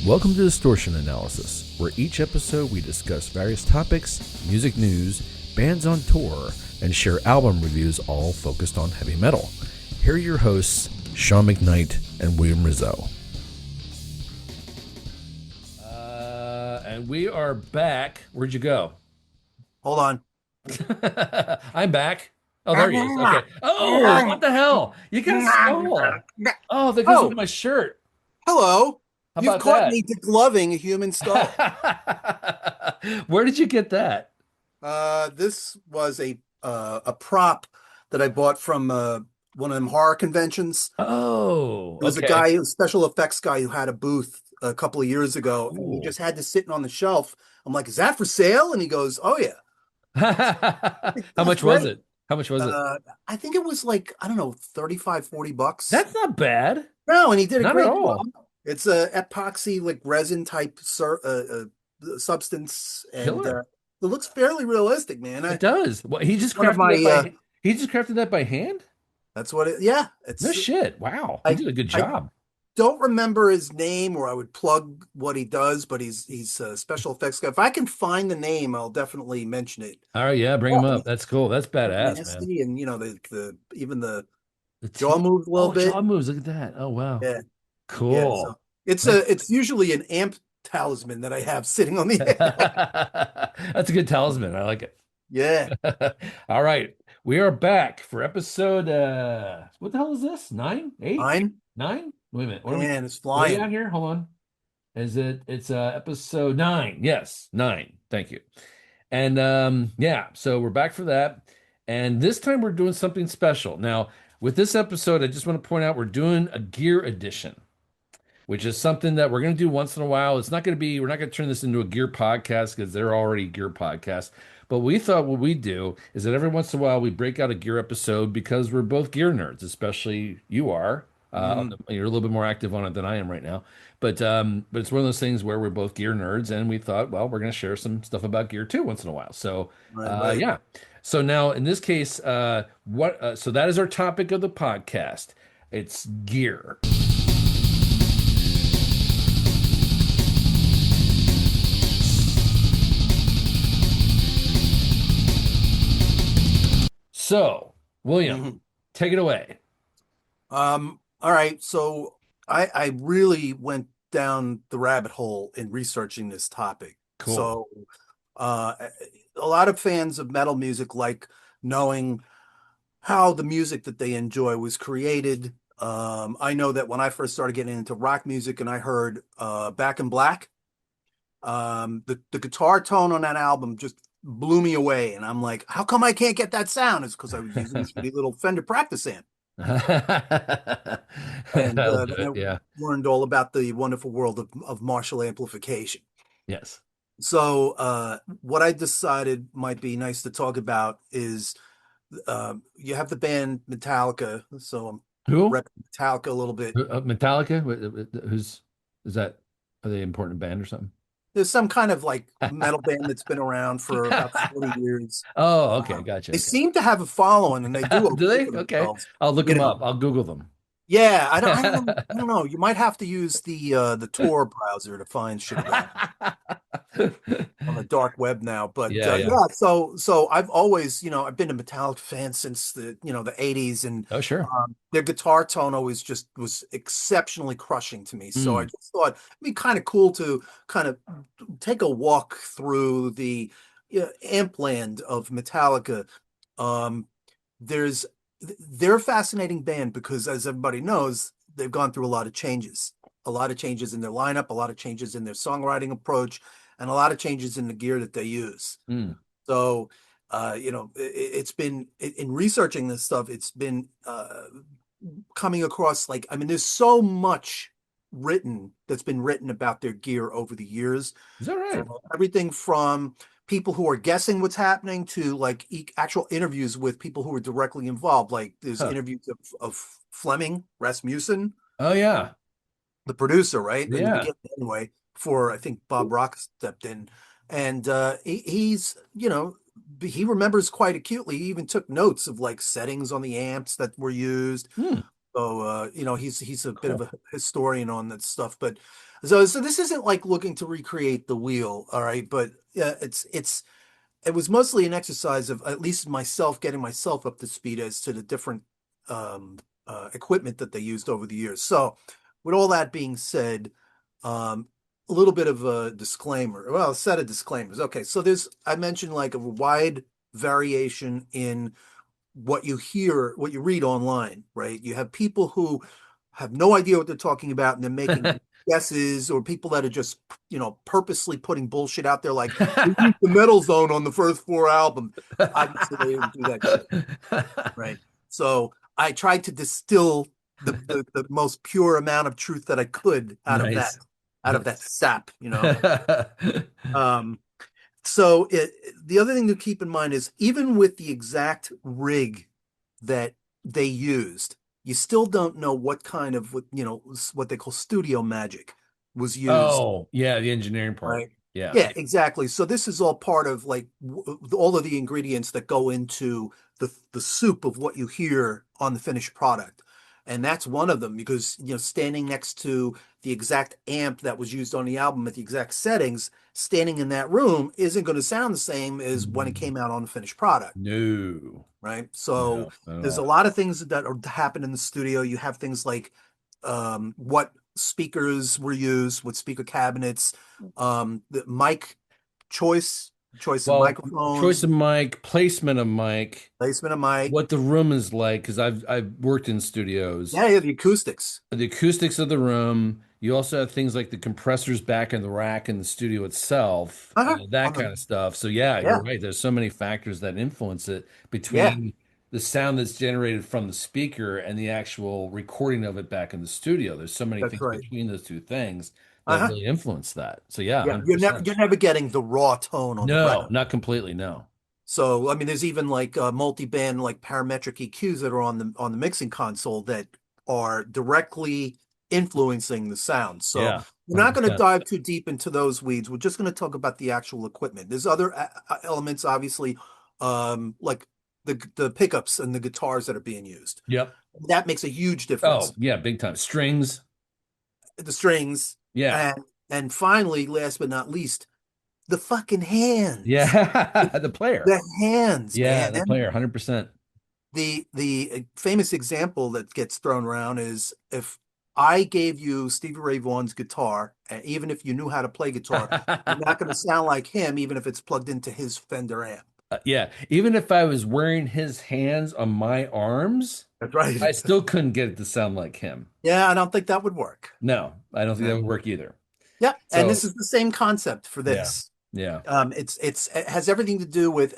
Welcome to Distortion Analysis, where each episode we discuss various topics, music news, bands on tour, and share album reviews all focused on heavy metal. Here are your hosts, Sean McKnight and William Rizzo. And we are back. Where'd you go? Hold on. I'm back. Oh, there he is. Okay. Oh, what the hell? You got stole. Oh, that goes with my shirt. Hello. How You've about caught that? me degloving a human skull. Where did you get that? This was a prop that I bought from one of them horror conventions. Oh, It was okay. a special effects guy who had a booth a couple of years ago, and he Ooh. just had this sitting on the shelf. I'm like, "Is that for sale?" And he goes, "Oh yeah." How That's much was great. it? How much was it? I think it was like, I don't know, 35, 40 bucks. That's not bad. No, and he did a Not at great job. all. It's a epoxy like resin type substance, and Killer. it looks fairly realistic, man. It does. Well, he just One of crafted that my by he just crafted that by hand? that's what it. Yeah, No it's. shit. Wow. He I did a good I job. don't remember his name, or I would plug what he does, but he's a special effects guy. If I can find the name, I'll definitely mention it. All right, yeah, bring Oh, him I mean, up. That's cool. That's badass, man. nasty, and the even the The jaw teeth. moves a little Oh, bit. jaw moves. Look at that. Oh, wow. Yeah, yeah. So Cool. Nice. it's usually an amp talisman that I have sitting on the That's a good talisman. I like it. yeah. All right. We are back for episode what the hell is this? 9? 8? Mine, 9? Wait a minute. man, it's What are we flying. at here? Hold on. It's episode 9. Yes, 9. Thank you. And yeah, so we're back for that. And this time we're doing something special. Now, with this episode, I just want to point out we're doing a gear edition, which is something that we're going to do once in a while. It's not going to be, we're not going to turn this into a gear podcast because they're already gear podcasts. But we thought what we do is that every once in a while we break out a gear episode because we're both gear nerds, especially you are. Mhm. You're a little bit more active on it than I am right now. But it's one of those things where we're both gear nerds, and we thought, well, we're going to share some stuff about gear too once in a while. So Right, right. yeah. So now in this case, so that is our topic of the podcast. It's gear. So, William, Mhm. take it away. All right. So I really went down the rabbit hole in researching this topic. Cool. So uh, a lot of fans of metal music like knowing how the music that they enjoy was created. I know that when I first started getting into rock music and I heard Back in Black, the guitar tone on that album just blew me away. And I'm like, how come I can't get that sound? It's because I was using this shitty little Fender practice amp. And That'll do then I it. Yeah. learned all about the wonderful world of Marshall amplification. Yes. So what I decided might be nice to talk about is you have the band Metallica. So I'm Who? repping Metallica a little bit. Metallica? Who's is that? Are they an important band or something? There's some kind of like metal band that's been around for about 40 years. Oh, okay. Gotcha. They Okay. seem to have a following, and they do Do okay they? for Okay. themselves. I'll look You them know, up. I'll Google them. yeah, I don't know. You might have to use the Tor browser to find shit about on the dark web now. But Yeah, yeah. yeah, so I've always, I've been a Metallica fan since the 80s, and Oh, sure. their guitar tone always just was exceptionally crushing to me. So I Mm. just thought it'd be kind of cool to kind of take a walk through the amp land of Metallica. Um, there's they're a fascinating band because, as everybody knows, they've gone through a lot of changes in their lineup, a lot of changes in their songwriting approach, and a lot of changes in the gear that they use. Mm. So, it's been in researching this stuff, it's been coming across like, I mean, there's so much that's been written about their gear over the years. Is that right? Everything from people who are guessing what's happening to like actual interviews with people who are directly involved. Like there's Huh. interviews of Fleming Rasmussen, Oh, yeah. the producer, right? In the Yeah. beginning, anyway, before I think Bob Rock stepped in. And he remembers quite acutely. He even took notes of like settings on the amps that were used. Hmm. So he's a bit of Cool. a historian on that stuff. But so this isn't like looking to recreate the wheel, all right? But yeah, it was mostly an exercise of at least myself getting myself up to speed as to the different equipment that they used over the years. So, with all that being said, um, a little bit of a disclaimer. Well, a set of disclaimers. Okay, so I mentioned like a wide variation in what you hear, what you read online, right? You have people who have no idea what they're talking about and they're making guesses, or people that are just, purposely putting bullshit out there like they used the Metal Zone on the first four albums. Obviously, they didn't do that shit, right? So I tried to distill the most pure amount of truth that I could Nice. out of that sap. Um, so the other thing to keep in mind is even with the exact rig that they used, you still don't know what kind of what they call studio magic was used, Oh, yeah, the engineering part. right? Yeah. Yeah, exactly. So this is all part of like all of the ingredients that go into the soup of what you hear on the finished product. And that's one of them because standing next to the exact amp that was used on the album at the exact settings, standing in that room isn't going to sound the same as when it Mm, came out on the finished product, no, right? So no, not at there's a all. lot of things that are happen in the studio. You have things like what speakers were used, what speaker cabinets, the mic choice of Well, choice microphones, of mic, placement of mic, placement of mic. what the room is like, because I've worked in studios. Yeah, yeah, the acoustics. The acoustics of the room. You also have things like the compressors back in the rack in the studio itself, Uh-huh. that On kind the of stuff. So yeah, you're Yeah, right. There's so many factors that influence it yeah, between the sound that's generated from the speaker and the actual recording of it back in the studio. There's so many that's things right. between those two things that Uh-huh. really influence that. So yeah, Yeah, you're 100%. never getting the raw tone on the No, record. not completely. No. So, I mean, there's even like multi-band, like parametric EQs that are on the mixing console that are directly influencing the sound. So, Yeah, we're not going to 100%. dive too deep into those weeds. We're just going to talk about the actual equipment. There's other elements, obviously, like the pickups and the guitars that are being used. Yep. That makes a huge difference. Oh, yeah, big time. Strings. The strings, Yeah. and finally, last but not least, the fucking hands. Yeah. The player. The hands, Yeah, the man. player, 100%. The famous example that gets thrown around is if I gave you Stevie Ray Vaughan's guitar, and even if you knew how to play guitar, you're not going to sound like him, even if it's plugged into his Fender amp. Yeah, even if I was wearing his hands on my arms, That's right. I still couldn't get it to sound like him. Yeah, I don't think that would work. No, I don't think that Yeah. would work either. Yeah, and this So, is the same concept for yeah, this. yeah, It has everything to do with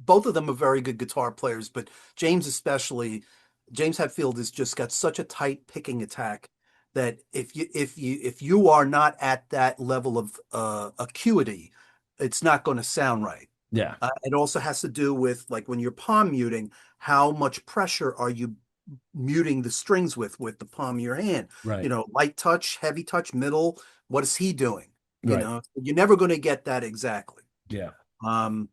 both of them are very good guitar players, but James especially, James Hetfield has just got such a tight picking attack that if you are not at that level of acuity, it's not going to sound right. yeah, It also has to do with like when you're palm muting, how much pressure are you muting the strings with the palm of your hand? right, Light touch, heavy touch, middle. What is he doing? right, You're never going to get that exactly. yeah. Um,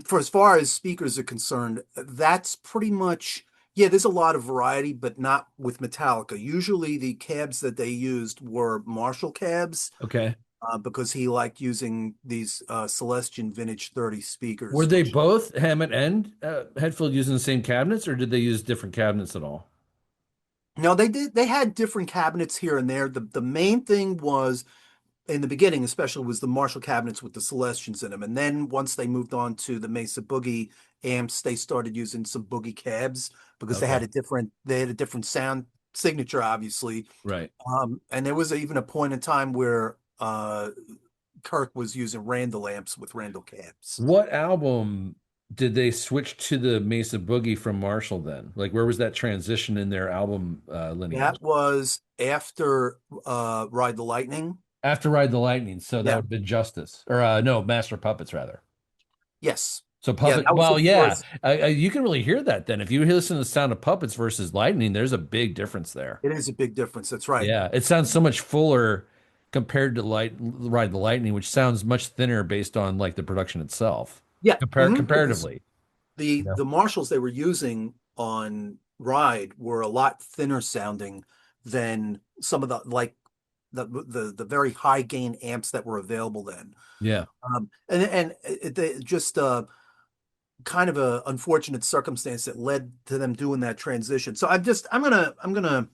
for as far as speakers are concerned, that's pretty much, yeah, there's a lot of variety, but not with Metallica. Usually the cabs that they used were Marshall cabs, Okay. because he liked using these Celestion Vintage 30 Were speakers, they which, both Hammett and Hetfield using the same cabinets, or did they use different cabinets at all? no, they had different cabinets here and there. The main thing was in the beginning, especially, was the Marshall cabinets with the Celestions in them. And then once they moved on to the Mesa Boogie amps, they started using some Boogie cabs because Okay, they had a different sound signature, obviously. right. And there was even a point in time where Kirk was using Randall amps with Randall cabs. What album did they switch to the Mesa Boogie from Marshall then? Like, where was that transition in their album lineage? That was after Ride the Lightning. After Ride the Lightning, so that Yeah. would have been Justice, or no, Master of Puppets rather. Yes. So Yeah, Puppet, that was well, before. yeah, you can really hear that then. If you listen to the sound of Puppets versus Lightning, there's a big difference there. It is a big difference. That's right. Yeah, it sounds so much fuller compared to Ride the Lightning, which sounds much thinner based on like the production itself, Yeah. Because comparatively. the You know? the Marshalls they were using on Ride were a lot thinner sounding than some of the like the very high gain amps that were available then. Yeah. And just kind of a unfortunate circumstance that led to them doing that transition. So I'm gonna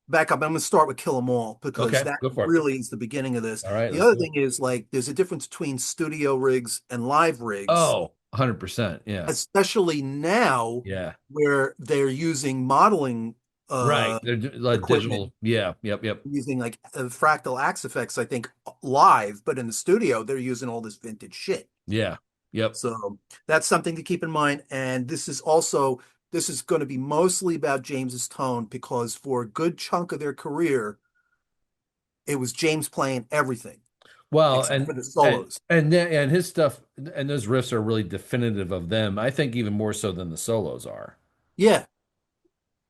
back up. I'm gonna start with Kill 'Em All because Okay, that go for it. really is the beginning of this. All right, The let's other do it. thing is like there's a difference between studio rigs and live rigs, Oh, 100%. Yeah. especially now Yeah. where they're using modeling Right. uh They're like equipment, digital. Yeah. Yep. Yep. using like fractal axe effects, I think live, but in the studio they're using all this vintage shit. Yeah. Yep. So that's something to keep in mind. And this is going to be mostly about James's tone because for a good chunk of their career, it was James playing everything Well, except for the solos. and his stuff and those riffs are really definitive of them. I think even more so than the solos are. Yeah,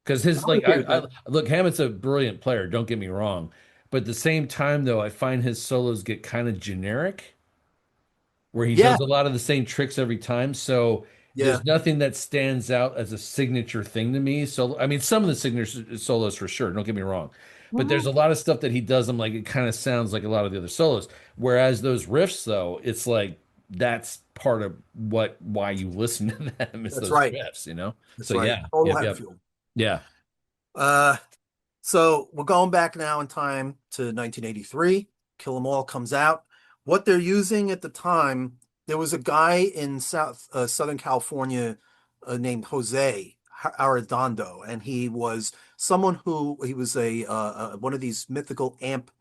Because I his would like agree with I that. look, Hammett's a brilliant player, don't get me wrong. But at the same time though, I find his solos get kind of generic, where he Yeah, does a lot of the same tricks every time. So yeah. there's nothing that stands out as a signature thing to me. So I mean, some of the signature solos for sure, don't get me wrong. But there's Mhm. a lot of stuff that he does. I'm like, it kind of sounds like a lot of the other solos. Whereas those riffs, though, it's like that's part of why you listen to them is That's those right. riffs, you know? That's So right. yeah, Total yep, head yep, fuel. yeah. Uh, so we're going back now in time to 1983. Kill 'Em All comes out. What they're using at the time, there was a guy in Southern California named Jose Arredondo, and he was someone who he was a one of these mythical amp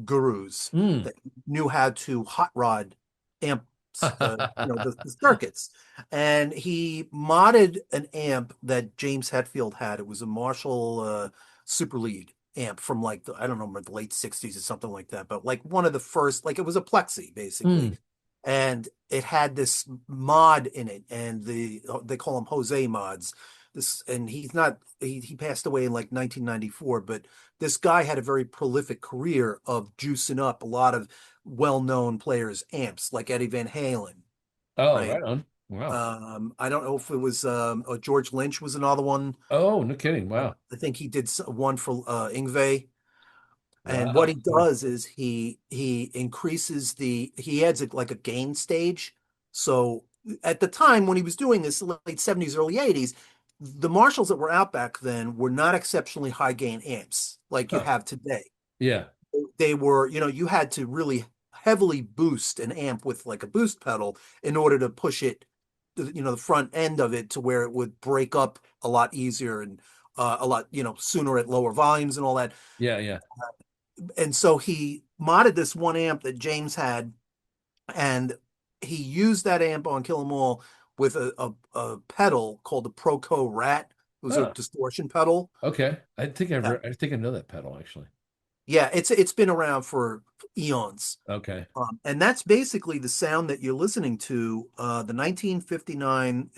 gurus Mm. that knew how to hot rod amps, the circuits. And he modded an amp that James Hetfield had. It was a Marshall Super Lead amp from like I don't know, the late 60s or something like that, but like one of the first, like it was a Plexi basically. Mm. And it had this mod in it, and they call them Jose mods. This and he's not he passed away in like 1994, but this guy had a very prolific career of juicing up a lot of well-known players' amps, like Eddie Van Halen, Oh, right? right on. Wow. I don't know if it was George Lynch was another one. Oh, no kidding. Wow. I think he did one for Yngwie. And what he Wow. Cool. does is he increases he adds like a gain stage. So at the time when he was doing this, late 70s, early 80s, the Marshalls that were out back then were not exceptionally high gain amps like you Huh. have today. Yeah. They were, you had to really heavily boost an amp with like a boost pedal in order to push it, the front end of it to where it would break up a lot easier and a lot, sooner at lower volumes and all that. Yeah. Yeah. And so he modded this one amp that James had, and he used that amp on Kill 'Em All with a pedal called the Proco Rat. It was a Huh. distortion pedal. Okay. Yeah, I think I know that pedal actually. yeah, it's been around for eons. Okay. And that's basically the sound that you're listening to. The 1959.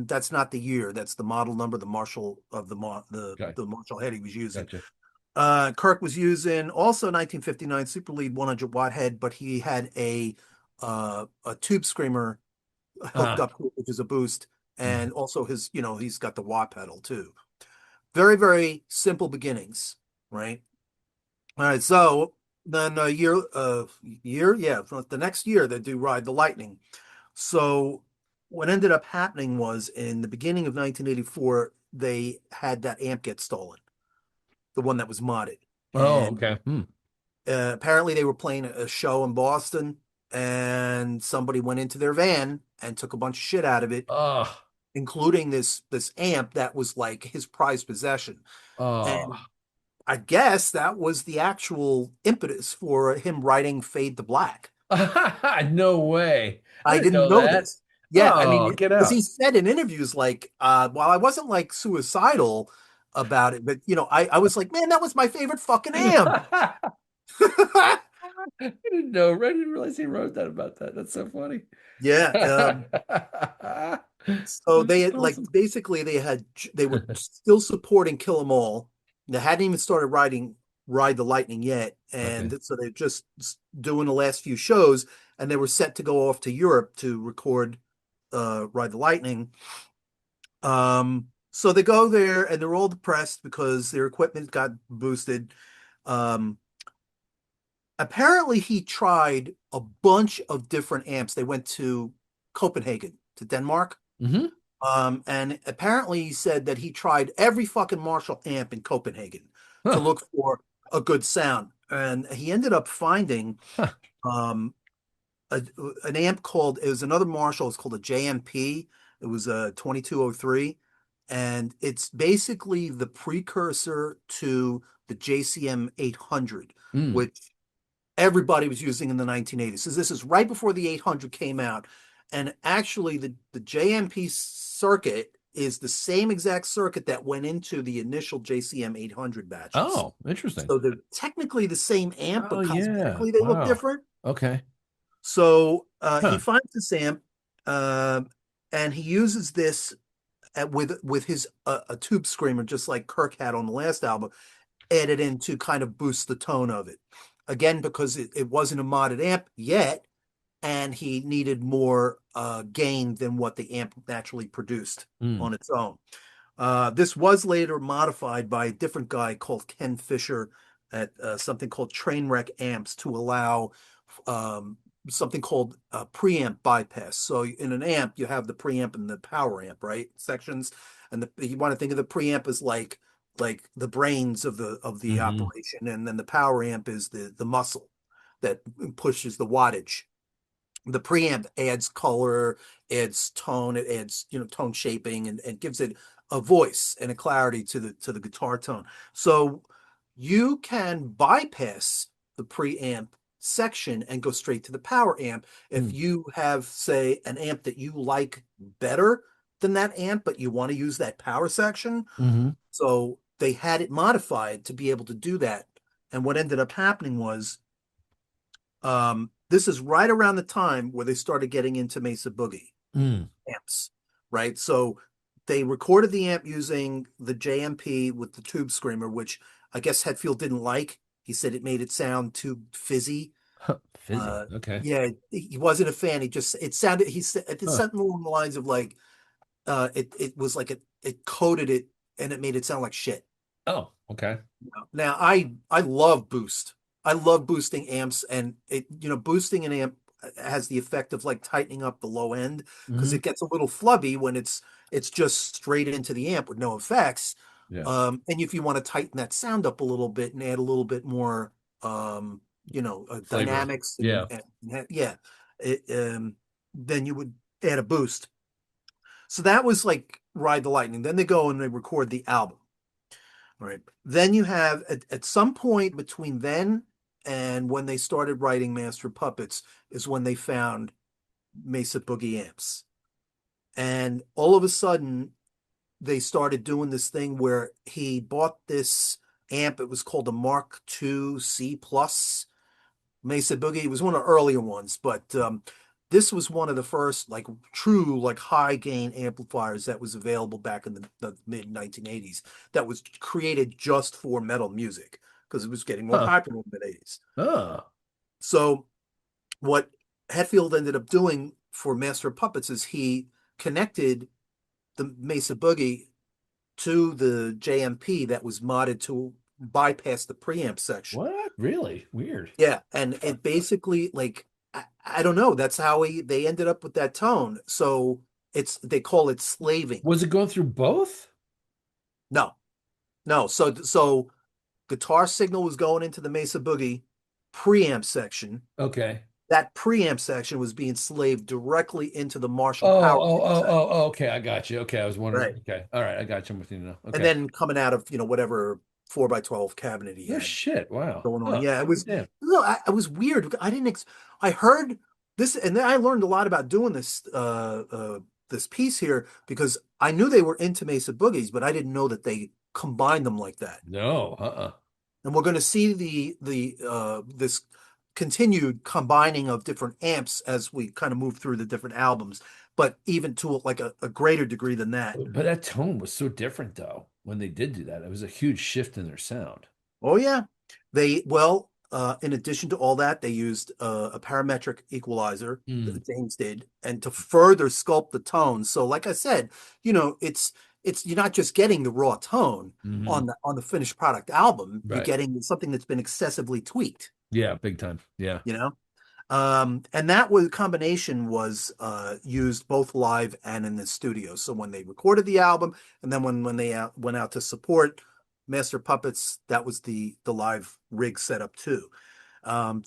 That's not the year. That's the model number, the Marshall of Okay. the Marshall head he was using. Gotcha. Kirk was using also 1959 Super Lead 100-watt head, but he had a tube screamer hooked Ah. up to it, which is a boost, Mhm. and also he's got the wah pedal too. Very, very simple beginnings, right? All right, so then yeah, for the next year they do Ride the Lightning. So what ended up happening was in the beginning of 1984, they had that amp get stolen, the one that was modded. Oh, And okay. Hmm. apparently they were playing a show in Boston, and somebody went into their van and took a bunch of shit out of it, Oh, including this amp that was like his prized possession. oh. And I guess that was the actual impetus for him writing Fade to Black. No way. I I didn't didn't know know that. this. Yeah, I Oh, mean, get because he out. said in interviews like, while I wasn't like suicidal about it, but I was like, man, that was my favorite fucking amp. I didn't know. I didn't realize he wrote that about that. That's so funny. Yeah. So they That's had, like awesome. basically they were still supporting Kill 'Em All. They hadn't even started writing Ride the Lightning yet, Okay. and so they're just doing the last few shows, and they were set to go off to Europe to record Ride the Lightning. Um, So they go there and they're all depressed because their equipment got boosted. Um, Apparently, he tried a bunch of different amps. They went to Copenhagen, to Denmark. Hmm. And apparently, he said that he tried every fucking Marshall amp in Copenhagen to Huh. look for a good sound. And he ended up finding Huh. um, a, an amp called, it was another Marshall, it's called a JMP. It was a 2203. And it's basically the precursor to the JCM 800, Mm. which everybody was using in the 1980s. So this is right before the 800 came out. And actually, the JMP circuit is the same exact circuit that went into the initial JCM 800 batches. Oh, interesting. So they're technically the same amp, Oh but yeah. cosmetically they look Wow. different. Okay. So he Huh. finds this amp, uh, and he uses this with his a tube screamer, just like Kirk had on the last album, added in to kind of boost the tone of it. Again, because it wasn't a modded amp yet, and he needed more gain than what the amp naturally produced Mm. on its own. This was later modified by a different guy called Ken Fisher at something called Trainwreck Amps to allow um, something called preamp bypass. So in an amp, you have the preamp and the power amp, right? Sections, and you want to think of the preamp as like the brains of the Hmm. operation, and then the power amp is the muscle that pushes the wattage. The preamp adds color, adds tone, it adds tone shaping, and gives it a voice and a clarity to the guitar tone. So you can bypass the preamp section and go straight to the power amp if Mm. you have, say, an amp that you like better than that amp, but you want to use that power section. Hmm. So they had it modified to be able to do that. And what ended up happening was this is right around the time where they started getting into Mesa Boogie Mm. amps, right? So they recorded the amp using the JMP with the tube screamer, which I guess Hetfield didn't like. He said it made it sound too fizzy. Huh. Fizzy. Uh, Okay. yeah, he wasn't a fan. It sounded, he said, it Huh. something along the lines of like, it was like it coated it and it made it sound like shit. Oh, okay. Now I love boost. I love boosting amps, and boosting an amp has the effect of like tightening up the low end because Hmm. it gets a little flubby when it's just straight into the amp with no effects. Yeah. And if you want to tighten that sound up a little bit and add a little bit more Flavor. dynamics Yeah. and yeah, it, then you would add a boost. So that was like Ride the Lightning. Then they go and they record the album. Right. Then you have at some point between then and when they started writing Master of Puppets is when they found Mesa Boogie amps. And all of a sudden they started doing this thing where he bought this amp. It was called a Mark II C plus Mesa Boogie. It was one of the earlier ones, but this was one of the first like true like high gain amplifiers that was available back in the mid 1980s that was created just for metal music because it was getting more Huh. popular in the mid 80s. Oh. So what Hetfield ended up doing for Master of Puppets is he connected the Mesa Boogie to the JMP that was modded to bypass the preamp section. What? Really? Weird. Yeah, and it basically like I don't know. That's how they ended up with that tone. So they call it slaving. Was it going through both? No, no. So guitar signal was going into the Mesa Boogie preamp section. Okay. That preamp section was being slaved directly into the Marshall Oh, power oh, amp oh, section. oh, oh, okay. I got you. Okay. I was wondering. Right. Okay. All right. I got you. I'm with you now. And Okay. then coming out of whatever 4x12 cabinet he No had shit. Wow. going on. Huh. Yeah, it was Damn. no, it was weird. I heard this, and then I learned a lot about doing this piece here because I knew they were into Mesa Boogies, but I didn't know that they combined them like that. No. Uh-uh. And we're going to see the this continued combining of different amps as we kind of move through the different albums, but even to like a greater degree than that. But that tone was so different though when they did do that. It was a huge shift in their sound. Oh yeah. In addition to all that, they used a parametric equalizer, Mm. James did, and to further sculpt the tones. So, like I said, it's it's you're not just getting the raw tone Hmm. on the finished product album. You're Right. getting something that's been excessively tweaked, Yeah, big time. Yeah. you know? And that was combination was used both live and in the studio. So when they recorded the album, and then when they went out to support Master Puppets, that was the live rig setup too.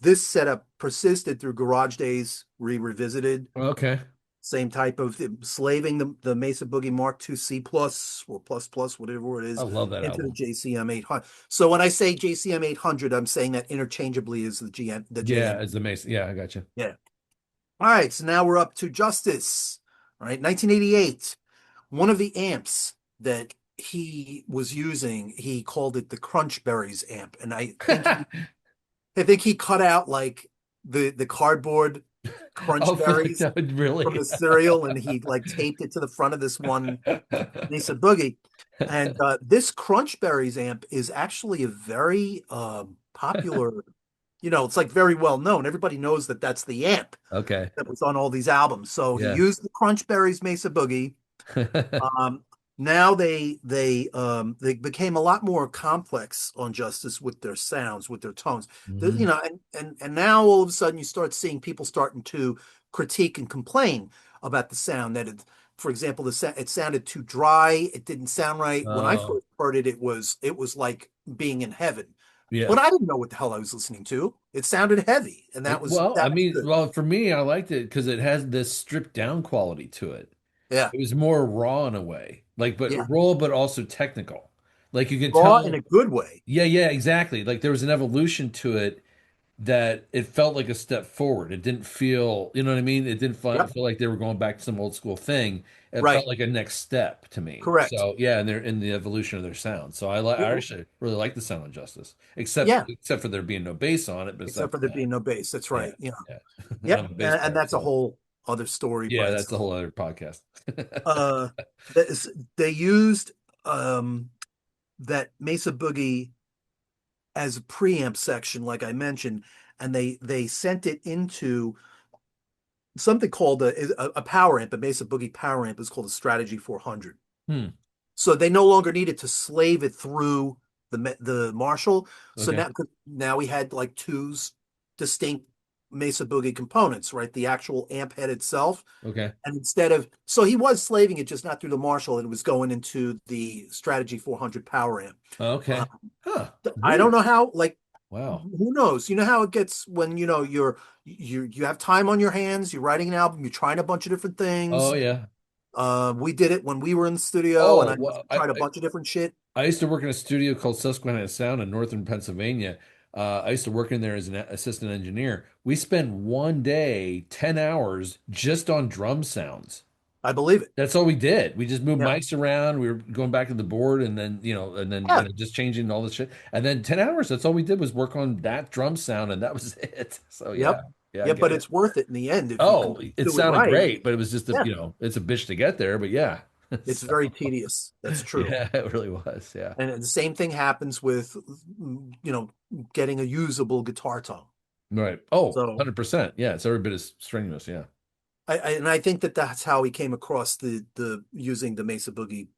This setup persisted through Garage Days, revisited. Okay. Same type of slaving the Mesa Boogie Mark II C plus or plus plus, whatever it I is, love that into the album. JCM 800. So when I say JCM 800, I'm saying that interchangeably as the Yeah, JM. it's amazing. Yeah, I got you. Yeah. All right, so now we're up to Justice. All right, 1988. One of the amps that he was using, he called it the Crunchberries amp, and I think he cut out like the cardboard Oh, for like Crunchberries that, from really? the cereal, and he like taped it to the front of this one Mesa Boogie. And this Crunchberries amp is actually a very popular, it's like very well known. Everybody knows that that's the amp Okay. that was on all these albums. So he Yeah. used the Crunchberries Mesa Boogie. Um, Now they became a lot more complex on Justice with their sounds, with their tones. Hmm. And now all of a sudden you start seeing people starting to critique and complain about the sound that for example, it sounded too dry. It didn't sound right. When I Oh, first heard it, it was like being in heaven. yeah. But I didn't know what the hell I was listening to. It sounded heavy, and Well, I that was mean, good. well, for me, I liked it because it has this stripped down quality to it. Yeah, It was more raw in a way, like, but yeah, raw, but also technical. Like you can raw in tell, a good way. yeah, yeah, exactly. Like there was an evolution to it that it felt like a step forward. It didn't feel, you know what I mean? It didn't Yep, feel like they were going back to some old school thing. It felt right, like a next step to me. correct. So yeah, and they're in the evolution of their sound. So I actually really like the sound of Justice, Yeah, except for there being no bass on it. But aside except for from there that, being no bass. That's yeah, right. Yeah. yeah. And I'm Yep. a bass And player, that's a so whole other story by yeah, that's a itself. whole other podcast. Uh, they used um, that Mesa Boogie as a preamp section, like I mentioned, and they sent it into something called a power amp. A Mesa Boogie power amp is called a Strategy 400. Hmm. So they no longer needed to slave it through the Marshall. So Okay. now we had like two distinct Mesa Boogie components, right? The actual amp head itself. Okay. And instead of, so he was slaving it just not through the Marshall, it was going into the Strategy 400 power amp. Uh, Okay. Huh. I don't Weird. know how, like, Wow. who knows? You know how it gets when, you have time on your hands, you're writing an album, you're trying a bunch of different Oh things. yeah. We did it when we were in the studio, and Oh I well, tried a bunch of different shit. I used to work in a studio called Susquehanna Sound in northern Pennsylvania. I used to work in there as an assistant engineer. We spent one day, 10 hours just on drum sounds. I believe it. That's all we did. We just moved Yeah. mics around. We were going back to the board and then, and then, Yeah. just changing all this shit. And then 10 hours, that's all we did was work on that drum sound and that was it. So yeah. Yep. Yeah, I Yeah, get but it. it's worth it in the end if you can Oh, it do it sounded right. great, but it was just Yeah. it's a bitch to get there, but yeah. It's So, very tedious. That's true. yeah, it really was. Yeah. And the same thing happens with, getting a usable guitar tone. Right. Oh, So 100%. Yeah, it's every bit as strenuous. Yeah. I think that that's how he came across the using the Mesa Boogie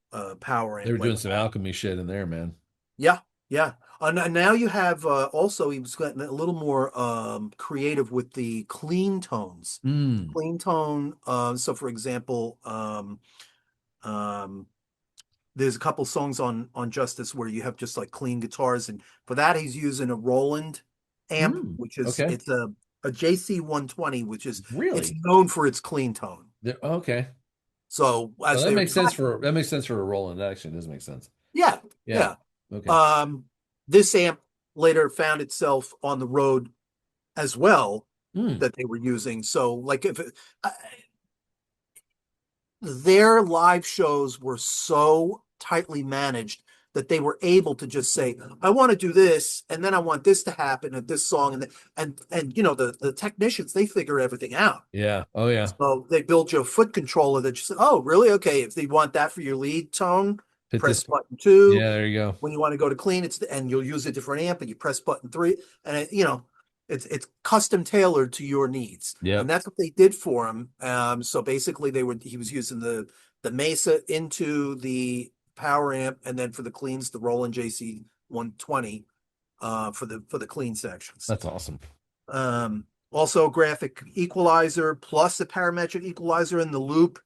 power They were amp like doing some that. alchemy shit in there, man. Yeah, yeah. And now you have also he was getting a little more creative with the clean tones. Mm. Clean tone. So for example, um, there's a couple songs on Justice where you have just like clean guitars, and for that he's using a Roland amp, Mm. which is Okay. it's a JC 120, it's Really? known for its clean tone. Okay. So Well, as they were trying, that makes sense for a Roland. That actually does make sense. yeah, Yeah. yeah. Okay. Um, this amp later found itself on the road as well Mm. that they were using. So like their live shows were so tightly managed that they were able to just say, I want to do this, and then I want this to happen at this song, and the technicians, they figure everything out. Yeah. Oh yeah. So they build you a foot controller that you say, oh, really? Okay, if they want that for your lead tone, Hit this. press button two. Yeah, there you go. When you want to go to clean, and you'll use a different amp, and you press button three, and it's custom tailored to your needs, and Yep. that's what they did for him. So basically, he was using the the Mesa into the power amp, and then for the cleans, the Roland JC 120 for the clean sections. That's awesome. Also graphic equalizer plus a parametric equalizer in the loop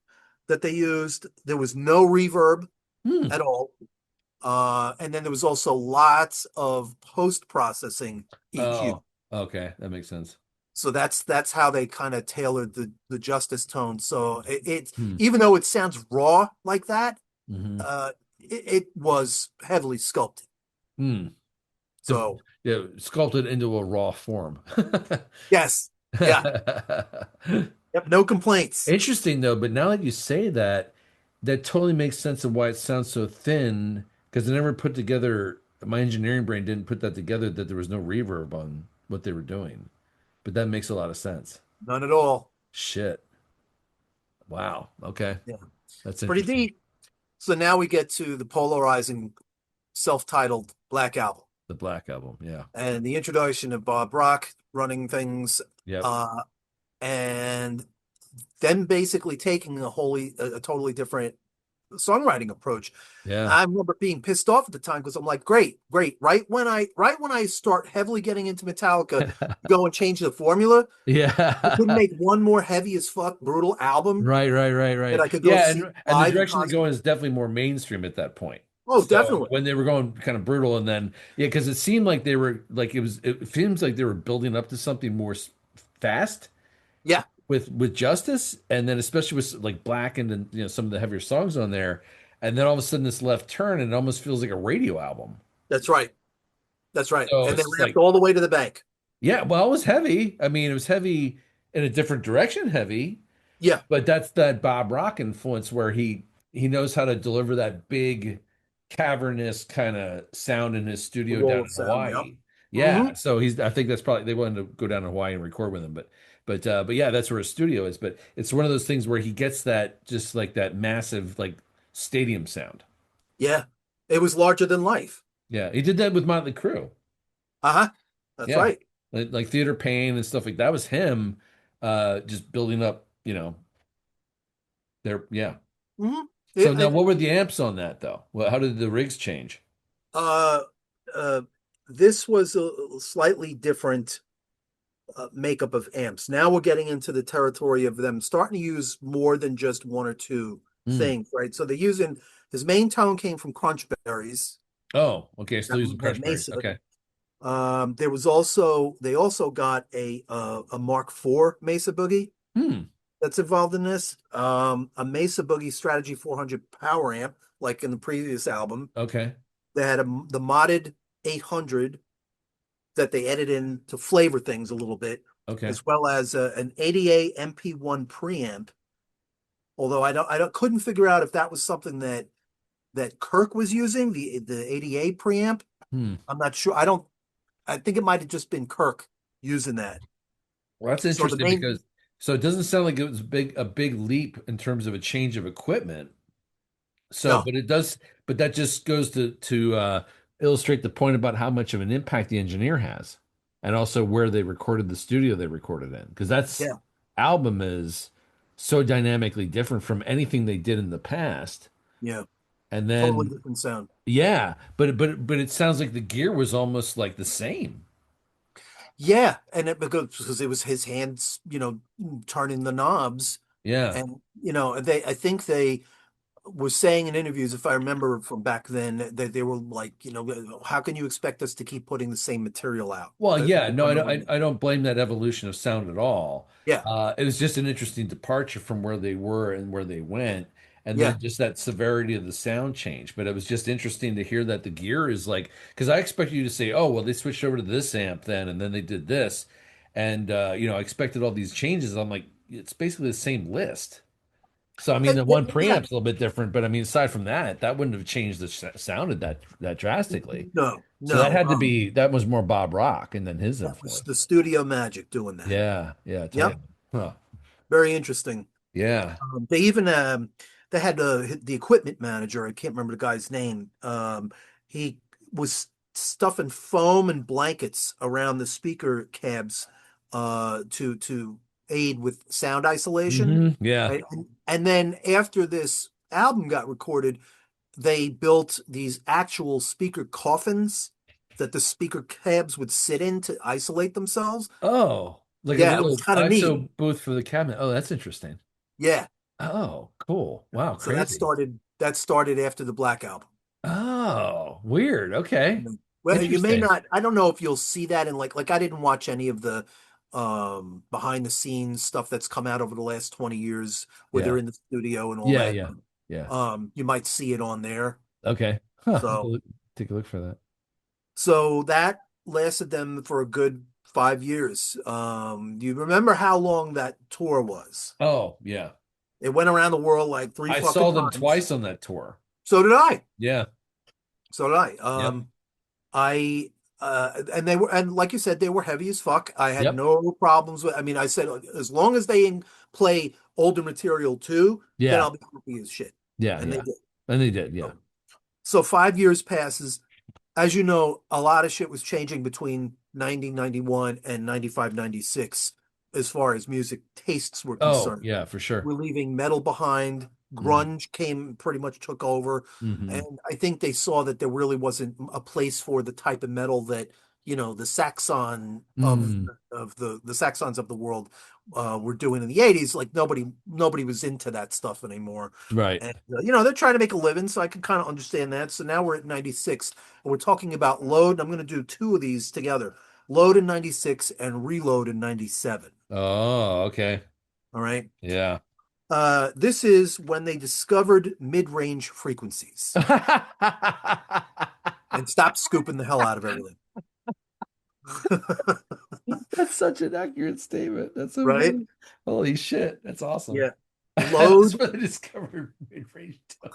that they used. There was no reverb Hmm. at all. And then there was also lots of post-processing EQ. Oh, okay. That makes sense. So that's how they kind of tailored the Justice tone. So it's Hmm. even though it sounds raw like that, Hmm. it was heavily sculpted. Hmm. Def- So yeah, sculpted into a raw form. yes, yeah, yep, no complaints. Interesting though, but now that you say that, that totally makes sense of why it sounds so thin. Because I never put together, my engineering brain didn't put that together that there was no reverb on what they were doing. But that makes a lot of sense. None at all. Shit. Wow. Okay. Yeah, That's it's pretty interesting. deep. So now we get to the polarizing self-titled Black Album The Black Album. Yeah. and the introduction of Bob Rock running things, Yep. uh, and them basically taking a totally different songwriting approach. Yeah. I remember being pissed off at the time because I'm like, great, great. Right when I start heavily getting into Metallica, go and change the formula. I couldn't Yeah. make one more heavy as fuck brutal album Right, right, right, that right. I could go Yeah, see and the live in direction they're concert. going is definitely more mainstream at that point. Oh, So definitely. when they were going kind of brutal, and then yeah, because it seemed like they were like it seems like they were building up to something more fast Yeah, with Justice, and then especially with like Black and some of the heavier songs on there, and then all of a sudden this left turn, and it almost feels like a radio album. that's right. That's right. So And they it's just laughed like all the way to the bank. yeah, well, it was heavy. I mean, it was heavy in a different direction, heavy. Yeah, But that's that Bob Rock influence where he knows how to deliver that big cavernous kind of sound in his the studio wall down of in sound. Yep. Hawaii. Hmm. Yeah, so he's I think that's probably they wanted to go down to Hawaii and record with him, but yeah, that's where his studio is. But it's one of those things where he gets that just like that massive like stadium sound. Yeah, it was larger than life. Yeah, he did that with Motley Crue. Uh-huh. That's Yeah. right. Like Theater Pain and stuff like that was him just building up, there yeah. Hmm. So now, what were the amps on that though? Well, how did the rigs change? Uh, uh, this was a slightly different makeup of amps. Now we're getting into the territory of them starting to use more than just one or two Hmm. things, right? So they're using his main tone came from Crunchberries, Oh, okay. Still that, using that Crunchberries. Mesa. Okay. There was also they also got a Mark IV Mesa Boogie Hmm. that's involved in this. A Mesa Boogie Strategy 400 power amp, like in the previous album. Okay. They had the modded 800 that they added in to flavor things a little bit, Okay. as well as an 88 MP1 preamp. Although I couldn't figure out if that was something that Kirk was using, the 88 preamp. Hmm. I'm not sure. I think it might have just been Kirk using that. Well, that's So the interesting main, because so it doesn't sound like it was a big leap in terms of a change of equipment. So, no, but it does, but that just goes to illustrate the point about how much of an impact the engineer has, and also where they recorded the studio they recorded in, because that's yeah, album is so dynamically different from anything they did in the past. yeah, And totally then different sound. yeah, but it sounds like the gear was almost like the same. Yeah, and because it was his hands, turning the knobs, Yeah. and I think they was saying in interviews, if I remember from back then, that they were like, how can you expect us to keep putting the same material out? Well, That yeah, we're no, I gonna don't, run. I don't blame that evolution of sound at all. Yeah, It was just an interesting departure from where they were and where they went, and yeah, then just that severity of the sound change. But it was just interesting to hear that the gear is like, because I expected you to say, oh, well, they switched over to this amp then, and then they did this, and I expected all these changes. I'm like, it's basically the same list. So I mean, the one yeah. preamp's a little bit different, but I mean, aside from that, that wouldn't have changed the sounded that drastically. No, So that no. had to be that was more Bob Rock and then his That was influence. the studio magic doing that. Yeah, yeah, Yep, totally. Huh. very interesting. Yeah. They even they had the equipment manager. I can't remember the guy's name. He was stuffing foam and blankets around the speaker cabs to aid with sound isolation. Yeah. Right? And then after this album got recorded, they built these actual speaker coffins that the speaker cabs would sit in to isolate themselves. Oh, like a Yeah, it was little kind of neat. ISO booth for the cabinet. Oh, that's interesting. Yeah. Oh, cool. Wow, So that crazy. started after the Black Album. Oh, weird. Okay. Well, you may Interesting. not, I don't know if you'll see that in like I didn't watch any of the behind the scenes stuff that's come out over the last 20 years where they're Yeah. in the studio and all Yeah, that. yeah. Yeah. You might see it on there. Okay. Huh. I'll have to So take a look for that. so that lasted them for a good 5 years. Do you remember how long that tour was? Oh, yeah. It went around the world like three I fucking saw them times. twice on that tour. So did I. Yeah. So did I. Yep. I and they were, and like you said, they were heavy as fuck. I had Yep. no problems with. I mean, I said as long as they play older material too, then Yeah. I'll be happy as shit. Yeah, And they yeah. did. And they did, yeah. So, so 5 years passes. As you know, a lot of shit was changing between 1991 and 95, 96 as far as music tastes were Oh, concerned. yeah, for sure. We're leaving metal behind. Mm. Grunge came pretty much took over. Hmm. And I think they saw that there really wasn't a place for the type of metal that, the Saxon Mm. of the Saxons of the world were doing in the 80s. Like nobody was into that stuff anymore. Right. And they're trying to make a living, so I can kind of understand that. So now we're at 96 and we're talking about Load. I'm going to do two of these together. Load in 96 and Reload in 97. Oh, okay. All right. Yeah. This is when they discovered mid-range frequencies and stopped scooping the hell out of everything. That's such an accurate statement. That's so Right? funny. Holy shit. That's awesome. Yeah. That's Load. when they discovered mid-range tones,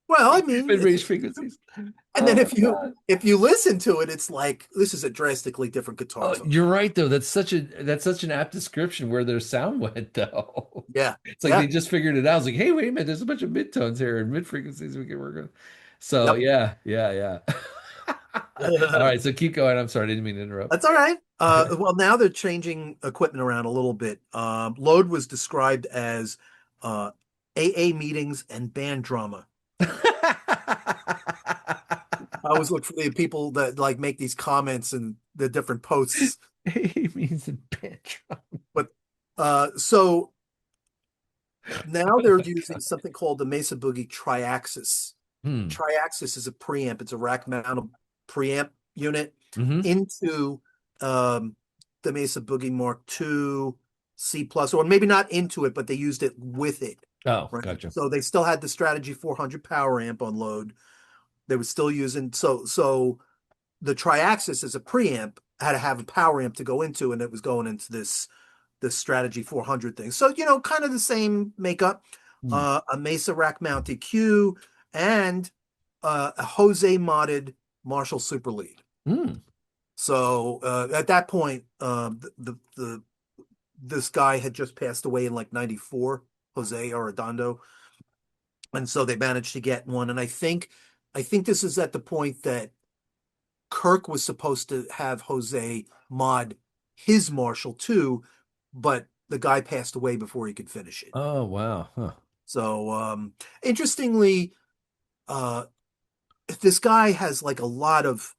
Well, I mean, mid-range frequencies. and then Oh if my you God. if you listen to it, it's like this is a drastically different guitar Oh, tone. you're right though. That's such an apt description where their sound went though. Yeah. It's like they Yeah. just figured it out. It's like, hey, wait a minute, there's a bunch of midtones here and mid frequencies we can work on. So Yep. yeah, yeah, yeah. All right, so keep going. I'm sorry, I didn't mean to interrupt. That's all right. Well, now they're changing equipment around a little bit. Load was described as uh, AA meetings and band drama. I always look for the people that like make these comments and the different posts. He means in Petra. But so now Oh they're my using God. something called the Mesa Boogie Triaxis. Hmm. Triaxis is a preamp. It's a rack mounted preamp unit Hmm. into um, the Mesa Boogie Mark II C plus, or maybe not into it, but they used it with it. Oh, Right. gotcha. So they still had the Strategy 400 power amp on load. They were still using so the Triaxis as a preamp had to have a power amp to go into, and it was going into this Strategy 400 thing. So kind of the same makeup, Hmm. a Mesa rack mount EQ, and a Jose modded Marshall Super Lead. Hmm. So at that point, this guy had just passed away in like '94, Jose Arredondo, and so they managed to get one. And I think this is at the point that Kirk was supposed to have Jose mod his Marshall too, but the guy passed away before he could finish it. Oh, wow. Huh. So interestingly, uh, this guy has like a lot of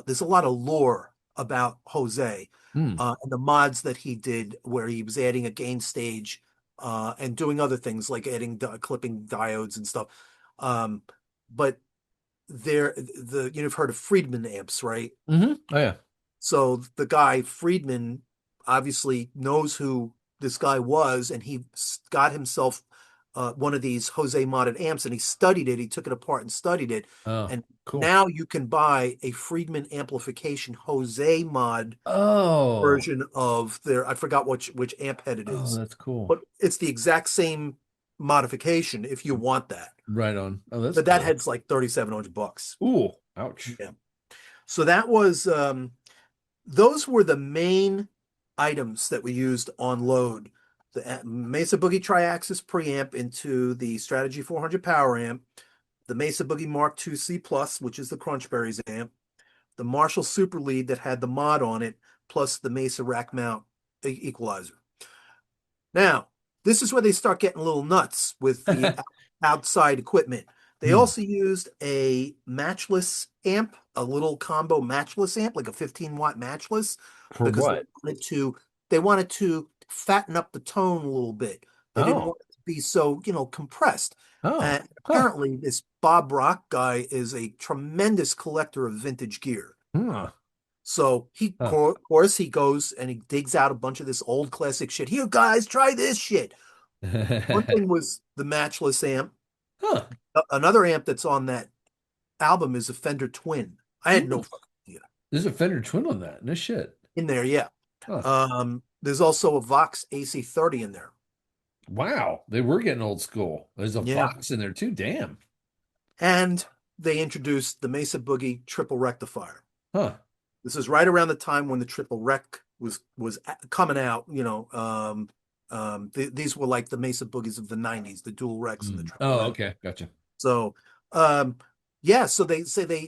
there's a lot of lore about Jose Hmm. and the mods that he did, where he was adding a gain stage and doing other things like adding clipping diodes and stuff. But you've heard of Friedman amps, right? Hmm. Oh, yeah. So the guy Friedman obviously knows who this guy was, and he got himself one of these Jose modded amps, and he studied it. He took it apart and studied it, Oh, and cool. now you can buy a Friedman amplification Jose mod Oh, version of their. I forgot which amp head it oh, is, that's cool. but it's the exact same modification if you want that. Right on. Oh, that's But that cool. head's like $3,700. Ooh, ouch. Yeah. So that was those were the main items that we used on load. The Mesa Boogie Triaxis preamp into the Strategy 400 power amp, the Mesa Boogie Mark II C plus, which is the Crunchberries amp, the Marshall Super Lead that had the mod on it, plus the Mesa rack mount equalizer. Now, this is where they start getting a little nuts with the outside equipment. They Hmm. also used a matchless amp, a little combo matchless amp, like a 15-watt matchless, For because what? they wanted to fatten up the tone a little bit. They didn't Oh. want it to be so, compressed. Oh. And Huh. apparently, this Bob Rock guy is a tremendous collector of vintage gear. Huh. So Huh. of course, he goes and he digs out a bunch of this old classic shit. Here, guys, try this shit. One thing was the matchless amp. Huh. Another amp that's on that album is a Fender Twin. I had Hmm. no fucking idea. There's a Fender Twin on that. No shit. In there, yeah. Huh. There's also a Vox AC30 in there. Wow. They were getting old school. There's a Yeah. Vox in there too. Damn. And they introduced the Mesa Boogie triple rectifier. Huh. This is right around the time when the triple rec was coming out. These were like the Mesa Boogies of the '90s, the dual recs and the Hmm. triple Oh, rec. okay. Gotcha. So, um, yeah, so they say they,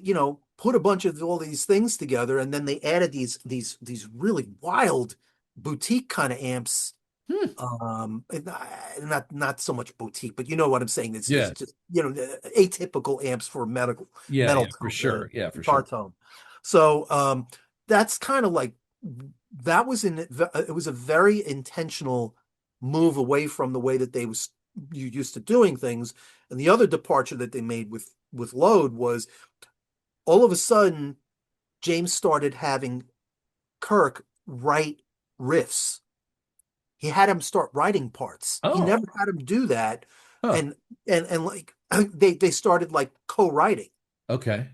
put a bunch of all these things together, and then they added these really wild boutique kind of amps. Hmm. And not so much boutique, but you know what I'm saying. It's Yeah. just atypical amps for Yeah. metal Yeah. For sure. Yeah. For guitar sure. tone. So that's kind of like that was in it was a very intentional move away from the way that they was you used to doing things. And the other departure that they made with Load was all of a sudden James started having Kirk write riffs. He had him start writing parts. He Oh. never had him do that. Huh. And like they started like co-writing. Okay.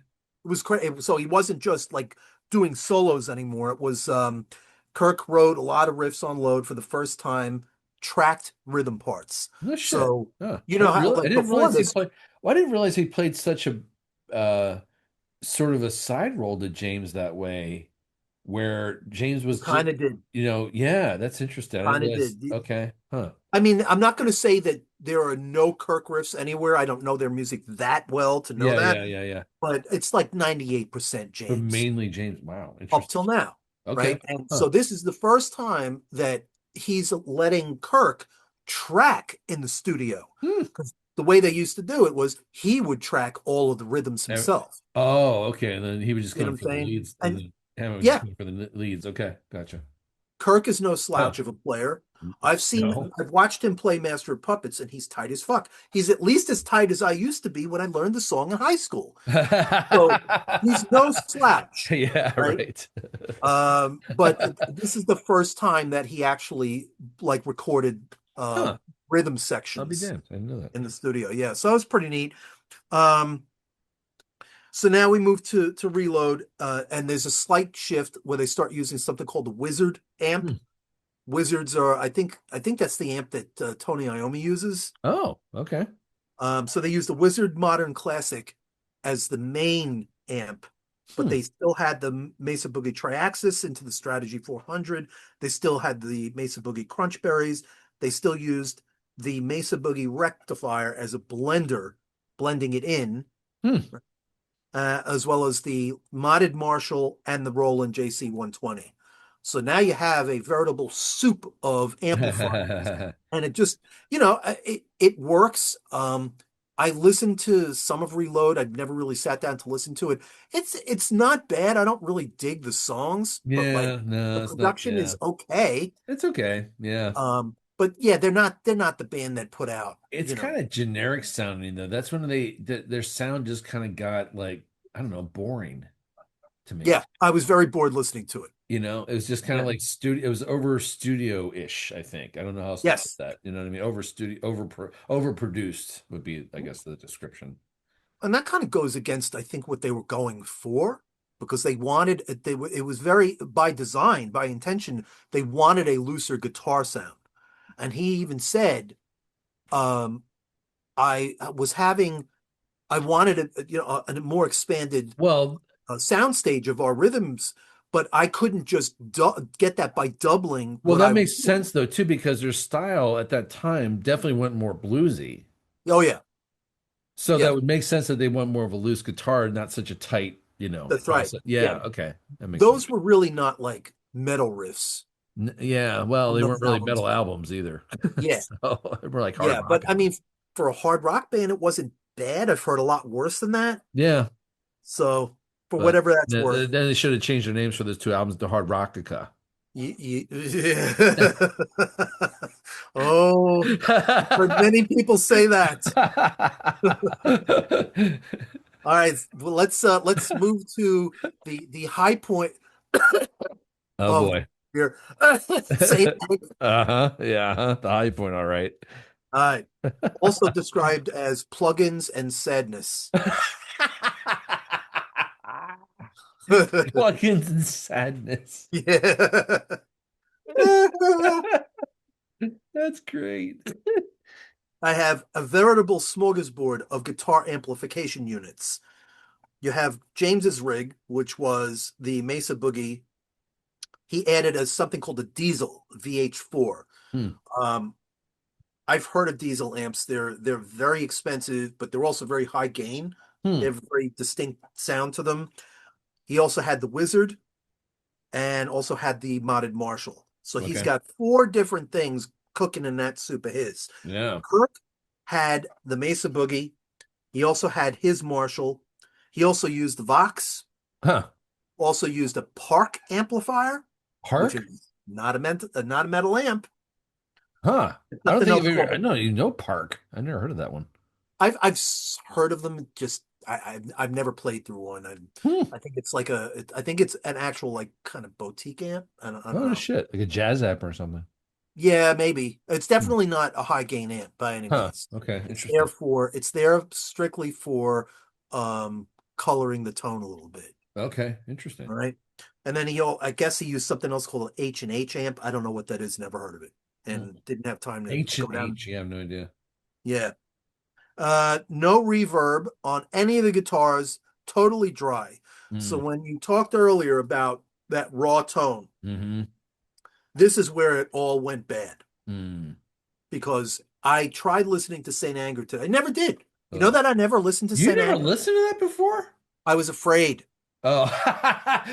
It was crazy. So he wasn't just like doing solos anymore. It was Kirk wrote a lot of riffs on Load for the first time, tracked rhythm parts. No shit. So Huh. you know how I like didn't before realize he this played. Well, I didn't realize he played such a uh sort of a side role to James that way, where James was just, kind of did, yeah, that's interesting. I didn't kind of realize. did. Okay. Huh. I mean, I'm not going to say that there are no Kirk riffs anywhere. I don't know their music that well to know Yeah. that, Yeah. Yeah. Yeah. but it's like 98% But James mainly James. Wow. up Interesting. till now, Okay. right? And Huh. so this is the first time that he's letting Kirk track in the studio. Hmm. Because the way they used to do it was he would track all of the rhythms Eh, himself. Oh, okay. And then he was just You know going what for I'm the saying? leads, and And then Hammond was just yeah, going for the leads. Okay. Gotcha. Kirk is no Huh. slouch of a player. No. I've watched him play Master of Puppets, and he's tight as fuck. He's at least as tight as I used to be when I learned the song in high school. So he's no slouch, Yeah, right? right. But this is the first time that he actually like recorded Huh. rhythm I'll be sections damned. I didn't know that. in the studio. Yeah, so it was pretty neat. Um, so now we move to Reload, and there's a slight shift where they start using something called the Wizard amp. Hmm. Wizards are, I think that's the amp that Tony Iommi uses. Oh, okay. So they use the Wizard Modern Classic as the main amp, but Hmm. they still had the Mesa Boogie Triaxis into the Strategy 400. They still had the Mesa Boogie Crunchberries. They still used the Mesa Boogie Rectifier as a blender, blending it in, Hmm. as well as the modded Marshall and the Roland JC 120. So now you have a veritable soup of amplifiers, and it just, it works. I listened to some of Reload. I've never really sat down to listen to it. It's not bad. I don't really dig the songs, but like Yeah, the no, it's not. production Yeah, is okay. it's okay. Yeah, But yeah, they're not the band that put out, it's kind of generic sounding though. That's when their sound just kind of got like, I don't know, boring to me. yeah, I was very bored listening to it. It was just kind of Yeah. like studio. It was over studio-ish, I think. I don't know how else to put Yes. that. You know what I mean? Overproduced would be, I guess, the description. And that kind of goes against, I think, what they were going for, because they wanted it was very by design, by intention, they wanted a looser guitar sound. And he even said, um, I was having I wanted a more expanded Well, sound stage of our rhythms, but I couldn't just get that by doubling well, what that I was makes doing. sense though too, because their style at that time definitely went more bluesy. Oh yeah, So that yeah, would make sense that they want more of a loose guitar, not such a tight, that's right. process. Yeah, Yeah, okay, that makes sense. those were really not like metal riffs Yeah, well, on they weren't those really albums. metal albums either. Yeah, So they were like hard yeah, rock but I mean, albums. for a hard rock band, it wasn't bad. I've heard a lot worse than that. Yeah, So for but whatever that's then worth, they should have changed their names for those two albums to Hard Rockica. yeah. Oh, I've heard many people say that. All right, well, let's move to the high point Oh of boy. your say. Uh-huh. Yeah, the high point, all right. All right, also described as plugins and sadness. Plugins and sadness. Yeah. That's great. I have a veritable smorgasbord of guitar amplification units. You have James's rig, which was the Mesa Boogie. He added as something called a Diesel VH4. Hmm. Um, I've heard of diesel amps. They're very expensive, but they're also very high gain. They Hmm. have a very distinct sound to them. He also had the Wizard and also had the modded Marshall. So he's Okay. got four different things cooking in that soup of his. Yeah. Kirk had the Mesa Boogie. He also had his Marshall. He also used the Vox, Huh. also used a Park amplifier, which Park? is not a metal amp. Huh. It's I don't something think else you've ever, called I know you know Park. I've never heard of that one. I've heard of them. Just I've never played through one. Hmm. I think it's like I think it's an actual like kind of boutique amp. I don't Oh know. shit. Like a jazz app or something. Yeah, maybe. It's Hmm. definitely not a high gain amp by any Huh. means. Okay. Interesting. It's there strictly for um coloring the tone a little bit. Okay. Interesting. All right. And then I guess he used something else called an H&H amp. I don't know what that is, never heard of it. Hmm. And didn't have time to H go and down. H. Yeah, I have no idea. Yeah. No reverb on any of the guitars, totally dry. So Hmm. when you talked earlier about that raw tone, Mm-hmm. this is where it all went bad Hmm. because I tried listening to Saint Anger today. I never did. You know Oh. that I never listened to You Saint never Anger? listened to that before? I was afraid. Oh,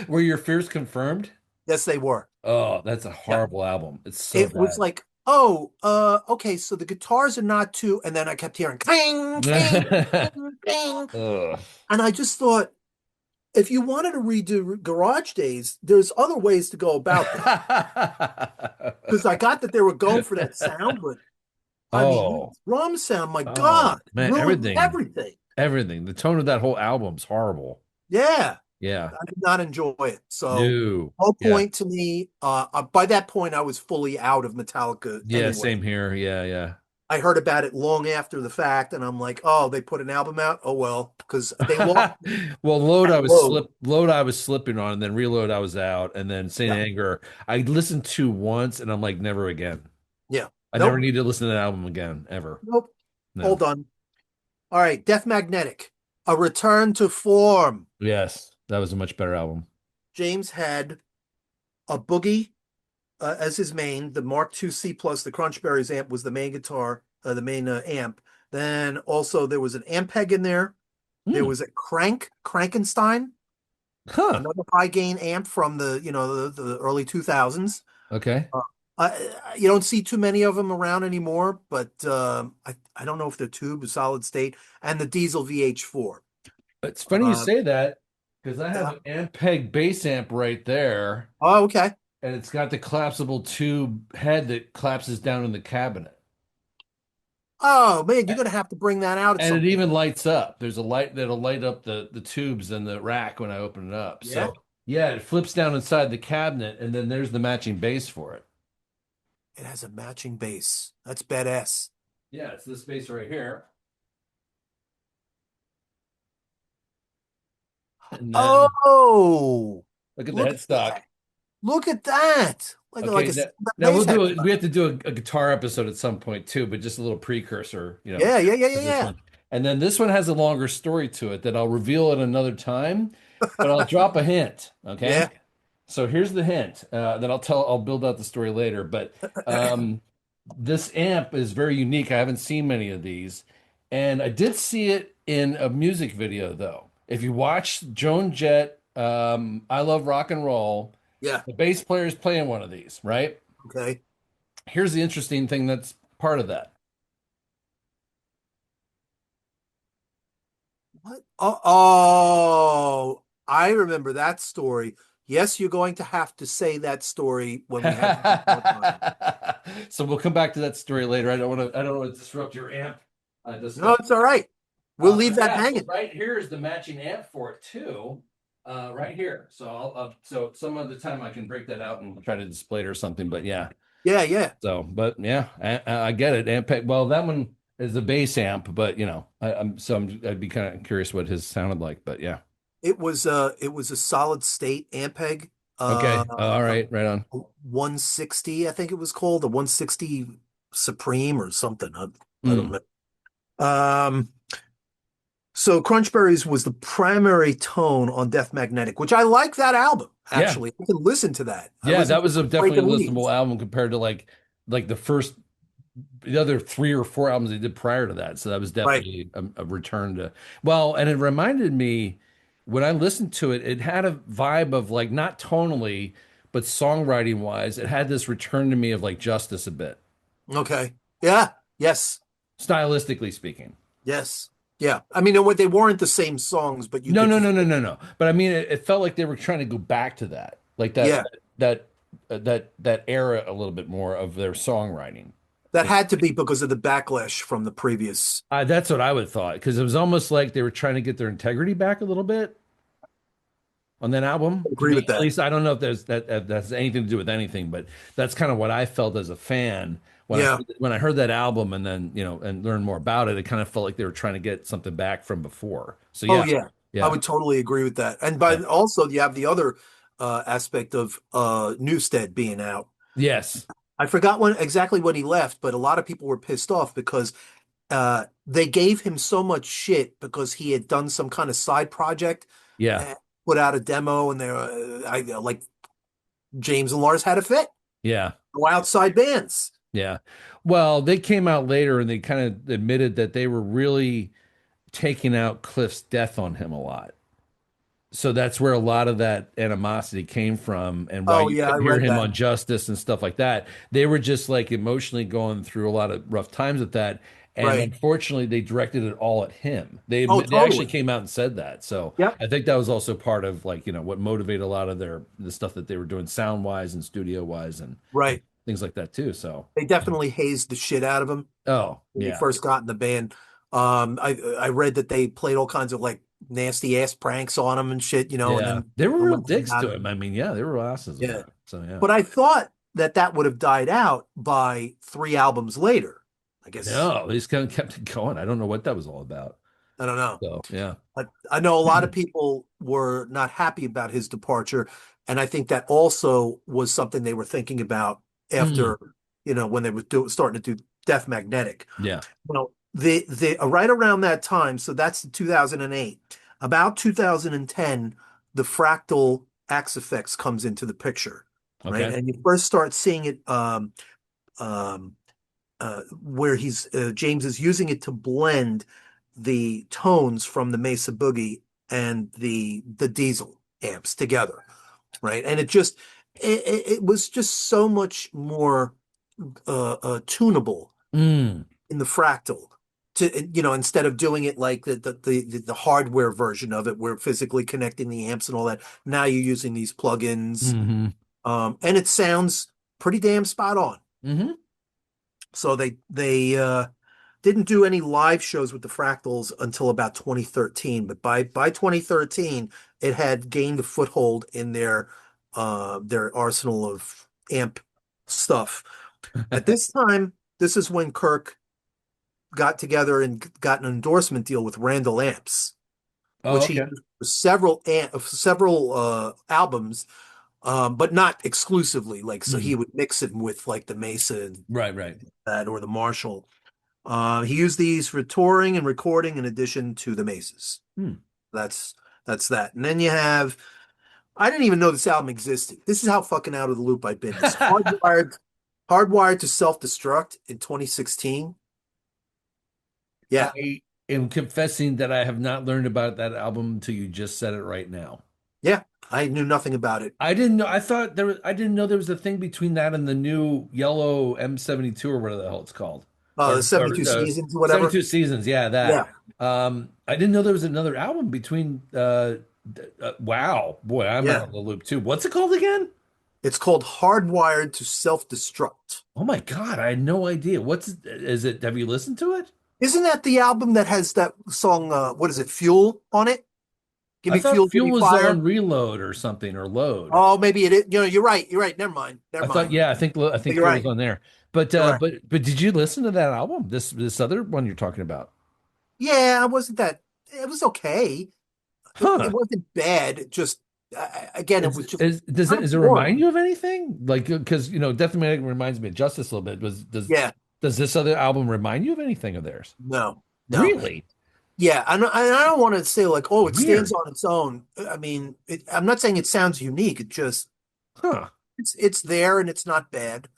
were your fears confirmed? Yes, they were. Oh, that's a Yeah. horrible album. It's so It was bad. like, oh, okay, so the guitars are not too, and then I kept hearing clang, clang, clang, clang. Ugh. And I just thought, if you wanted to redo Garage Days, there's other ways to go about that. Because I got that they were going for that sound, but I mean, that Oh, drum sound, my oh God, man, ruined everything, everything. everything. The tone of that whole album's horrible. Yeah, Yeah. I did not enjoy it. So, No. no Yeah. point to me. By that point, I was fully out of Metallica Yeah, anyway. same here. Yeah, yeah. I heard about it long after the fact, and I'm like, oh, they put an album out. Oh well, because they lost me Well, at Load. Load I was slipping on, and then Reload I was out, and then Saint Yeah, Anger I listened to once, and I'm like, never again. yeah. I never Nope, need to listen to that album again, ever. nope. All No. done. All right, Death Magnetic, a return to form. Yes, that was a much better album. James had a Boogie as his main. The Mark II C plus, the Crunchberries amp was the main guitar, the main amp. Then also there was an Ampeg in there. There Hmm. was a Krankenstein, Huh. another high gain amp from the early 2000s. Okay. You don't see too many of them around anymore, but I don't know if they're tube or solid state. And the Diesel VH4. It's funny you Uh, say that because I have yeah. an Ampeg bass amp right there, Oh, okay. and it's got the collapsible tube head that collapses down in the cabinet. Oh man, you're gonna have to bring that out at And some it point. even lights up. There's a light that'll light up the tubes in the rack when I open it up. Yeah, So yeah, it flips down inside the cabinet, and then there's the matching base for it. it has a matching bass. That's badass. Yeah, it's this base right here. And then Oh, look at the look at headstock. that. Look at that. Like Okay, a now bass head. we have to do a guitar episode at some point too, but just a little precursor, Yeah, yeah, yeah, to yeah, this yeah. one. And then this one has a longer story to it that I'll reveal at another time, but I'll drop a hint. Okay. Yeah. So here's the hint. Then I'll build out the story later. But um, this amp is very unique. I haven't seen many of these, and I did see it in a music video though. If you watch Joan Jett, I Love Rock and Roll, Yeah. the bass player is playing one of these, right? Okay. Here's the interesting thing that's part of that. What? Oh, I remember that story. Yes, you're going to have to say that story when we have more time. So we'll come back to that story later. I don't want to disrupt your amp No, discussion. it's all right. We'll leave But that yeah, so hanging. right here is the matching amp for it too, right here. So so some other time I can break that out and try to display it or something. But yeah, Yeah, yeah. so but yeah, I get it. Well, that one is a bass amp, but I'd be kind of curious what his sounded like. But yeah, It was a solid state Ampeg, okay, uh, all right, right on. 160, I think it was called, the 160 Supreme or something. I don't Mm, know. Um, so Crunchberries was the primary tone on Death Magnetic, which I like that album, yeah, actually. I can listen to that. I yeah, listen that to was a definitely Breaking a listenable Leaves. album compared to like the other three or four albums they did prior to that. So that was Right. definitely a return to, well, and it reminded me when I listened to it, it had a vibe of like not tonally, but songwriting wise, it had this return to me of like Justice a bit, Okay. Yeah. Yes. stylistically speaking. Yes. Yeah. I mean, what they weren't the same songs, but you No, could no, feel no, no, it. no, no. But I mean, it felt like they were trying to go back to that, like Yeah. that era a little bit more of their songwriting. That had to be because of the backlash from the previous. That's what I would thought because it was almost like they were trying to get their integrity back a little bit on that album. To Agree me, with at that. least, I don't know if that has anything to do with anything, but that's kind of what I felt as a fan Yeah. when I heard that album and then and learned more about it. It kind of felt like they were trying to get something back from before. So Oh yeah, yeah, I yeah, would totally agree with that. And yeah, but also you have the other aspect of Newstead being out. yes, I forgot exactly when he left, but a lot of people were pissed off because they gave him so much shit because he had done some kind of side project yeah, and put out a demo, and like James and Lars had a fit. yeah, Go outside bands. yeah. Well, they came out later and they kind of admitted that they were really taking out Cliff's death on him a lot. So that's where a lot of that animosity came from and why Oh you yeah, I couldn't hear read him that. on Justice and stuff like that. They were just like emotionally going through a lot of rough times with that. And Right. unfortunately, they directed it all at him. Oh, They actually totally. came out and said that. So Yep. I think that was also part of like, what motivated a lot of the stuff that they were doing sound wise and studio wise and Right. things like that too. So They definitely hazed the shit out of him oh when he yeah. first got in the band. I read that they played all kinds of like nasty ass pranks on him and shit, and Yeah. then They were real let him dicks out to of him. it. I mean, yeah, they were asses Yeah. about it. So yeah. But I thought that would have died out by 3 albums later. I guess No, they just kind of kept it going. I don't know what that was all about. I don't know. So yeah. I know a lot of people were not happy about his departure, and I think that also was something they were thinking about Mm, after, when they were starting to do Death Magnetic. yeah. Well, the right around that time, so that's 2008. About 2010, the fractal axe effects comes into the picture, right? Okay. And you first start seeing it um, where James is using it to blend the tones from the Mesa Boogie and the Diesel amps together, right? And it was just so much more tunable Mm, in the fractal to instead of doing it like the hardware version of it, where physically connecting the amps and all that. Now you're using these plugins, hmm and it sounds pretty damn spot on. hmm So they didn't do any live shows with the Fractals until about 2013, but by 2013 it had gained a foothold in their arsenal of amp stuff. At this time, this is when Kirk got together and got an endorsement deal with Randall Amps, Oh, which he okay. used for several albums, but not exclusively. Like, so he Mm, would mix it with like the Mesa and right, right. that, or the Marshall. He used these for touring and recording in addition to the Mesas. Hmm. That's that's that. And then you have, I didn't even know this album existed. This is how fucking out of the loop I've been. This Hardwired to Self-Destruct in 2016. Yeah. I am confessing that I have not learned about that album until you just said it right now. Yeah. I knew nothing about it. I didn't know. I didn't know there was a thing between that and the new yellow M72 or whatever the hell it's called. The 72 or Seasons or whatever. 72 Seasons. Yeah, that. Yeah, I didn't know there was another album between. Wow, boy, I'm out yeah. of the loop too. What's it called again? It's called Hardwired to Self-Destruct. Oh my God, I had no idea. What's is it? Have you listened to it? Isn't that the album that has that song, what is it, Fuel on it? Give I me thought fuel, give Fuel me was fire. on Reload or something or Load. Oh, maybe it is. You're right. You're right. Never mind. Never I thought, mind. yeah, I think You're Fuel was right. on there. You're right. But did you listen to that album? This other one you're talking about? Yeah, I wasn't that. It was okay. It Huh. wasn't bad. It just, again, it was just kind Does of it remind boring. you of anything? Like, because Death Magnetic reminds me of Justice a little bit. Yeah. Does this other album remind you of anything of theirs? No, no. Really? Yeah. I don't want to say like, oh, it stands Weird. on its own. I mean, I'm not saying it sounds unique. It just, Huh. it's there and it's not bad.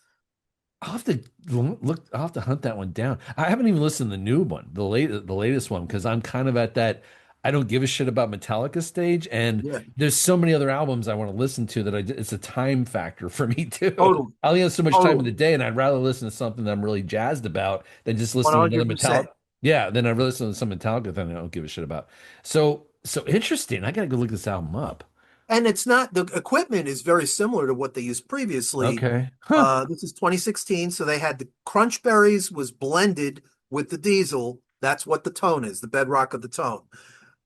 I'll have to look. I'll have to hunt that one down. I haven't even listened to the new one, the latest one, because I'm kind of at that I don't give a shit about Metallica stage, and Yeah. there's so many other albums I want to listen to that it's a time factor for me too. Totally. I only have so much time in Totally. the day, and I'd rather listen to something that I'm really jazzed about than just listening to another Metallica. 100%. Yeah, then I really listen to some Metallica thing I don't give a shit about. So interesting. I gotta go look this album up. And it's not, the equipment is very similar to what they used previously. Okay. Huh. This is 2016, so they had the Crunch Berries was blended with the Diesel. That's what the tone is, the bedrock of the tone,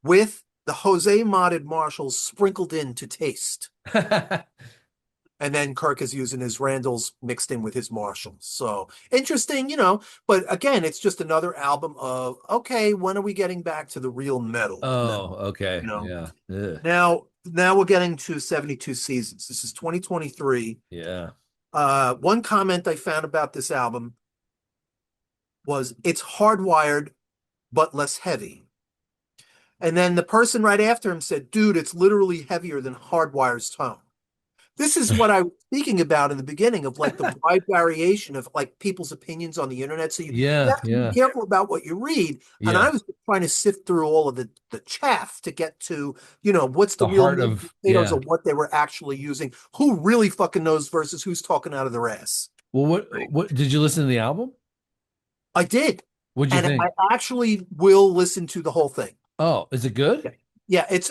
with the Jose modded Marshalls sprinkled in to taste. And then Kirk is using his Randalls mixed in with his Marshalls. So interesting, but again, it's just another album of, okay, when are we getting back to the real metal? Oh, You okay. know, Yeah. Ugh. now we're getting to 72 Seasons. This is 2023. Yeah. One comment I found about this album was it's hardwired but less heavy. And then the person right after him said, dude, it's literally heavier than Hardwire's tone. This is what I was speaking about in the beginning of like the wide variation of like people's opinions on the internet. So you Yeah, have to be yeah, careful about what you read. And yeah. I was trying to sift through all of the chaff to get to, what's the The real heart meat and of potatoes yeah. of what they were actually using, who really fucking knows versus who's talking out of their ass. Well, Right. what did you listen to the album? I did. What'd you And I think? actually will listen to the whole thing. Oh, is it good? Yeah, yeah, it's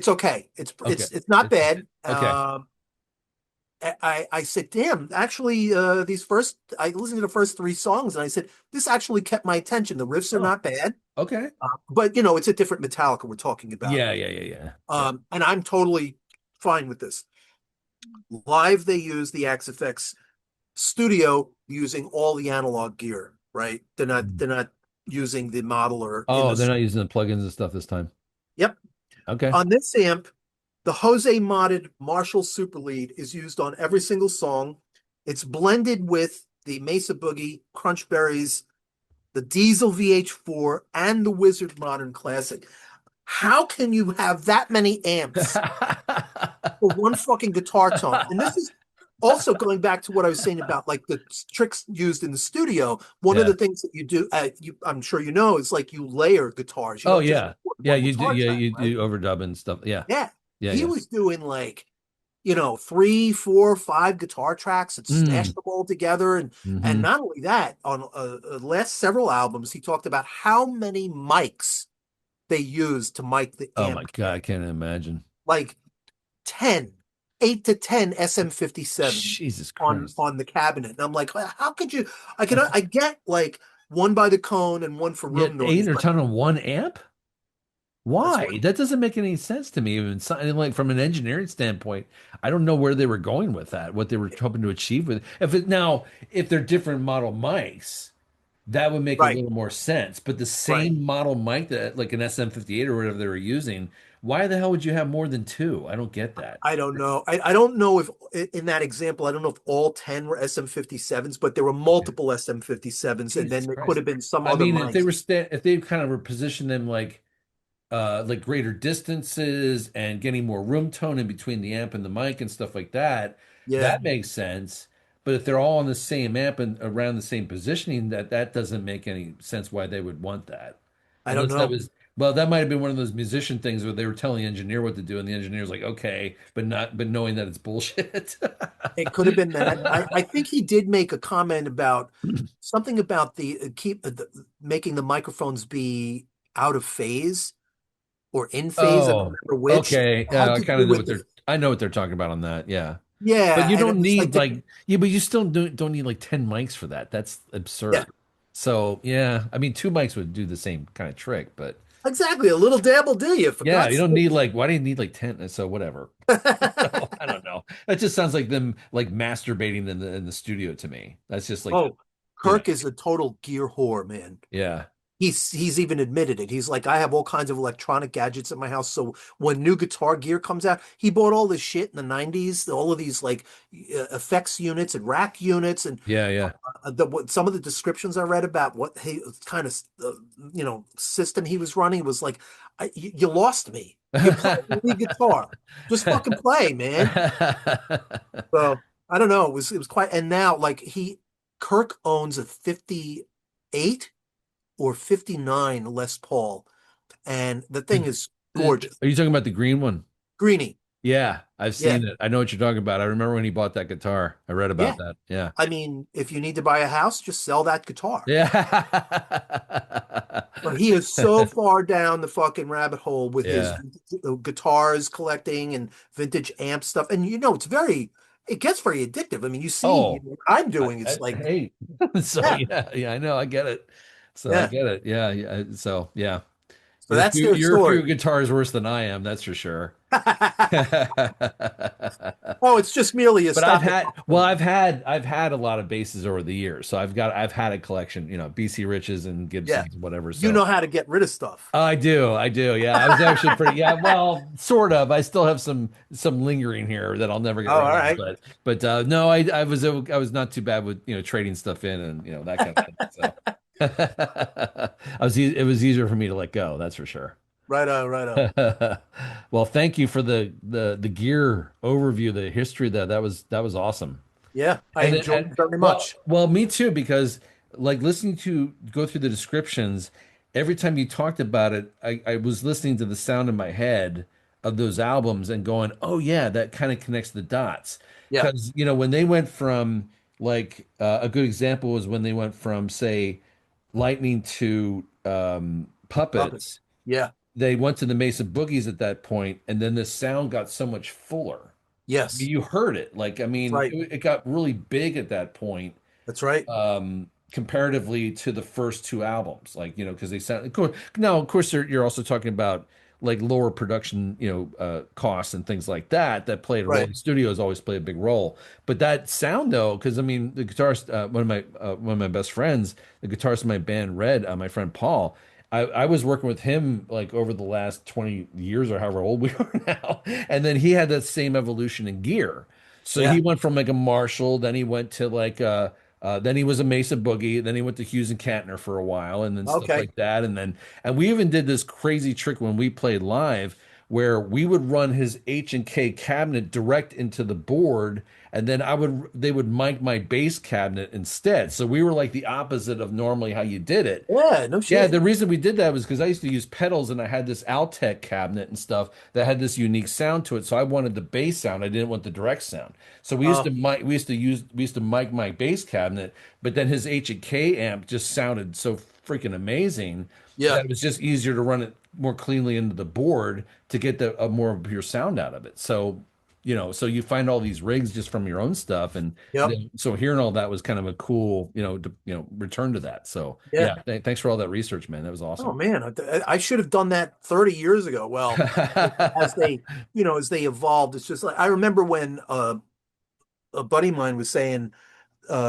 okay. It's Okay. it's it's not It's okay. bad. Okay. I said, damn, actually, I listened to the first three songs and I said, this actually kept my attention. The riffs are Oh, not bad, okay. but it's a different Metallica we're talking about. Yeah, yeah, yeah, yeah. Yeah. And I'm totally fine with this. Live, they use the Axe FX studio using all the analog gear, right? They're not using the modeler in Oh, the. they're not using the plugins and stuff this time. Yep. Okay. On this amp, the Jose modded Marshall Super Lead is used on every single song. It's blended with the Mesa Boogie, Crunch Berries, the Diesel VH4, and the Wizard Modern Classic. How can you have that many amps for one fucking guitar tone? And this is also going back to what I was saying about like the tricks used in the studio. One of Yeah. the things that you do, I'm sure you know, is like you layer guitars. You Oh don't just yeah. record Yeah, one you do guitar yeah, track, you right? do overdub and stuff. Yeah. Yeah. Yeah, He yeah. was doing like, three, four, five guitar tracks and Mm. smashed them all together. And Hmm. not only that, on last several albums, he talked about how many mics they used to mic the Oh my amp. God, I can't imagine. Like 10, 8 to 10 SM57s Jesus on Christ. on the cabinet. And I'm like, how could you? I get like one by the cone and one for Yet room eight noise, or but ten on one amp? that's what. Why? That doesn't make any sense to me. Even like from an engineering standpoint, I don't know where they were going with that, what they were hoping to achieve with if they're different model mics, that would make a Right, little more sense. But the right. same model mic that like an SM58 or whatever they were using, why the hell would you have more than two? I don't get that. I don't know. I don't know if in that example, I don't know if all 10 were SM57s, but there were multiple SM57s, and Jesus then there could Christ. have been some I other mean, mics. if they kind of were positioned them like greater distances and getting more room tone in between the amp and the mic and stuff like that, Yeah, that makes sense. But if they're all on the same amp and around the same positioning, that doesn't make any sense why they would want that. I don't Unless that know. was Well, that might have been one of those musician things where they were telling the engineer what to do, and the engineer's like, okay, but knowing that it's bullshit. It could have been that. I think he did make a comment about something about the making the microphones be out of phase or in phase. I don't Oh, remember which. It okay. had I to kind do of know with what the, I know what they're talking about on that. Yeah. But yeah, you and it don't was like need the, like yeah, but you still don't need like 10 mics for that. That's yeah, absurd. So yeah, I mean 2 mics would do the same kind of trick, but exactly. A little dab will do you, for yeah, you God's don't need like why do you need like 10? So whatever. sake. So, I don't know. That just sounds like them like masturbating in the studio to me. That's just like, Oh, you know, Kirk is a total gear whore, man. yeah. He's even admitted it. He's like, I have all kinds of electronic gadgets at my house. So when new guitar gear comes out, he bought all this shit in the 90s, all of these like effects units and rack units and Yeah, yeah. some of the descriptions I read about what he kind of system he was running was like, you lost me. You play the lead guitar. Just fucking play, man. So I don't know. It was quite, and now like Kirk owns a 58 or 59 Les Paul, and the thing is gorgeous. Are you talking about the green one? Greeny. Yeah, I've Yeah. seen it. I know what you're talking about. I remember when he bought that guitar. I read about Yeah. that. Yeah. I mean, if you need to buy a house, just sell that guitar. Yeah. But he is so far down the fucking rabbit hole with his Yeah. guitars collecting and vintage amp stuff. And it gets very addictive. I mean, you see Oh, what I'm doing. It's like, hey. So yeah, yeah, yeah, I know. I get it. So I yeah. get it. Yeah, yeah. So yeah. So that's their You're a few story. guitars worse than I am, that's for sure. Oh, it's just merely a But stop and pop thing. I've had a lot of basses over the years. So I've had a collection, BC Riches and Yeah. Gibsons and whatever. You So know how to get rid of stuff. I do, I do. Yeah, I was actually pretty. Yeah, well, sort of. I still have some lingering here that I'll never get Oh, all rid of. right. But no, I was not too bad with trading stuff in and that kind of thing. So it was easier for me to let go. That's for sure. Right on, right on. Well, thank you for the gear overview, the history there. That was awesome. Yeah, I enjoyed it And very much. me too, because like listening to go through the descriptions, every time you talked about it, I was listening to the sound in my head of those albums and going, oh yeah, that kind of connects the dots. Yeah, Because when they went from like a good example was when they went from say Lightning to puppets. Puppets. Yeah, They went to the Mesa Boogies at that point, and then the sound got so much fuller. yes, You heard it. Like, I that's mean, right. it got really big at that point, That's right. comparatively to the first two albums. Like, because they sound, of course, now, of course, you're also talking about like lower production, costs and things like that that played a role. Right. The studios always play a big role. But that sound, though, because I mean, the guitarist, one of my best friends, the guitarist in my band, Red, my friend Paul. I was working with him like over the last 20 years or however old we are now. And then he had that same evolution in gear. So he Yeah. went from like a Marshall, then he went to like then he was a Mesa Boogie, then he went to Hughes and Kantner for a while, and then stuff Okay. like that. And we even did this crazy trick when we played live, where we would run his H&K cabinet direct into the board, and then they would mic my bass cabinet instead. So we were like the opposite of normally how you did it. Yeah. No Yeah, shit. the reason we did that was because I used to use pedals and I had this Altec cabinet and stuff that had this unique sound to it. So I wanted the bass sound. I didn't want the direct sound. So Uh, we used to mic my bass cabinet, but then his H&K amp just sounded so freaking amazing yeah. that it was just easier to run it more cleanly into the board to get the a more pure sound out of it. So, so you find all these rigs just from your own stuff, and Yep. then, so hearing all that was kind of a cool, return to that. So Yeah. yeah, thanks for all that research, man. That was Oh awesome. man, I should have done that 30 years ago. Well, as they evolved, it's just like I remember when a buddy of mine was saying,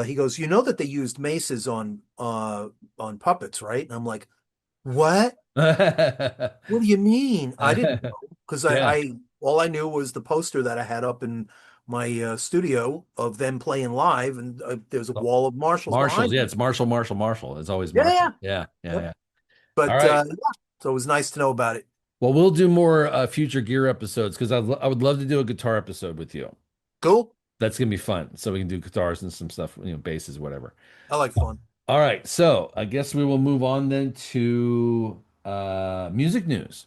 he goes, you know that they used maces on puppets, right? And I'm like, what? What do you mean? I didn't know because Yeah, I all I knew was the poster that I had up in my studio of them playing live, and there's a wall of Marshalls Marshalls. behind Yeah, me. it's Marshall, Marshall, Marshall. It's always Yeah, Marshall. yeah, Yeah, yeah, yep. yeah. All But right. yeah, so it was nice to know about it. Well, we'll do more future gear episodes because I would love to do a guitar episode with you. Cool. That's gonna be fun. So we can do guitars and some stuff, basses, whatever. I like fun. All right. So I guess we will move on then to Music news.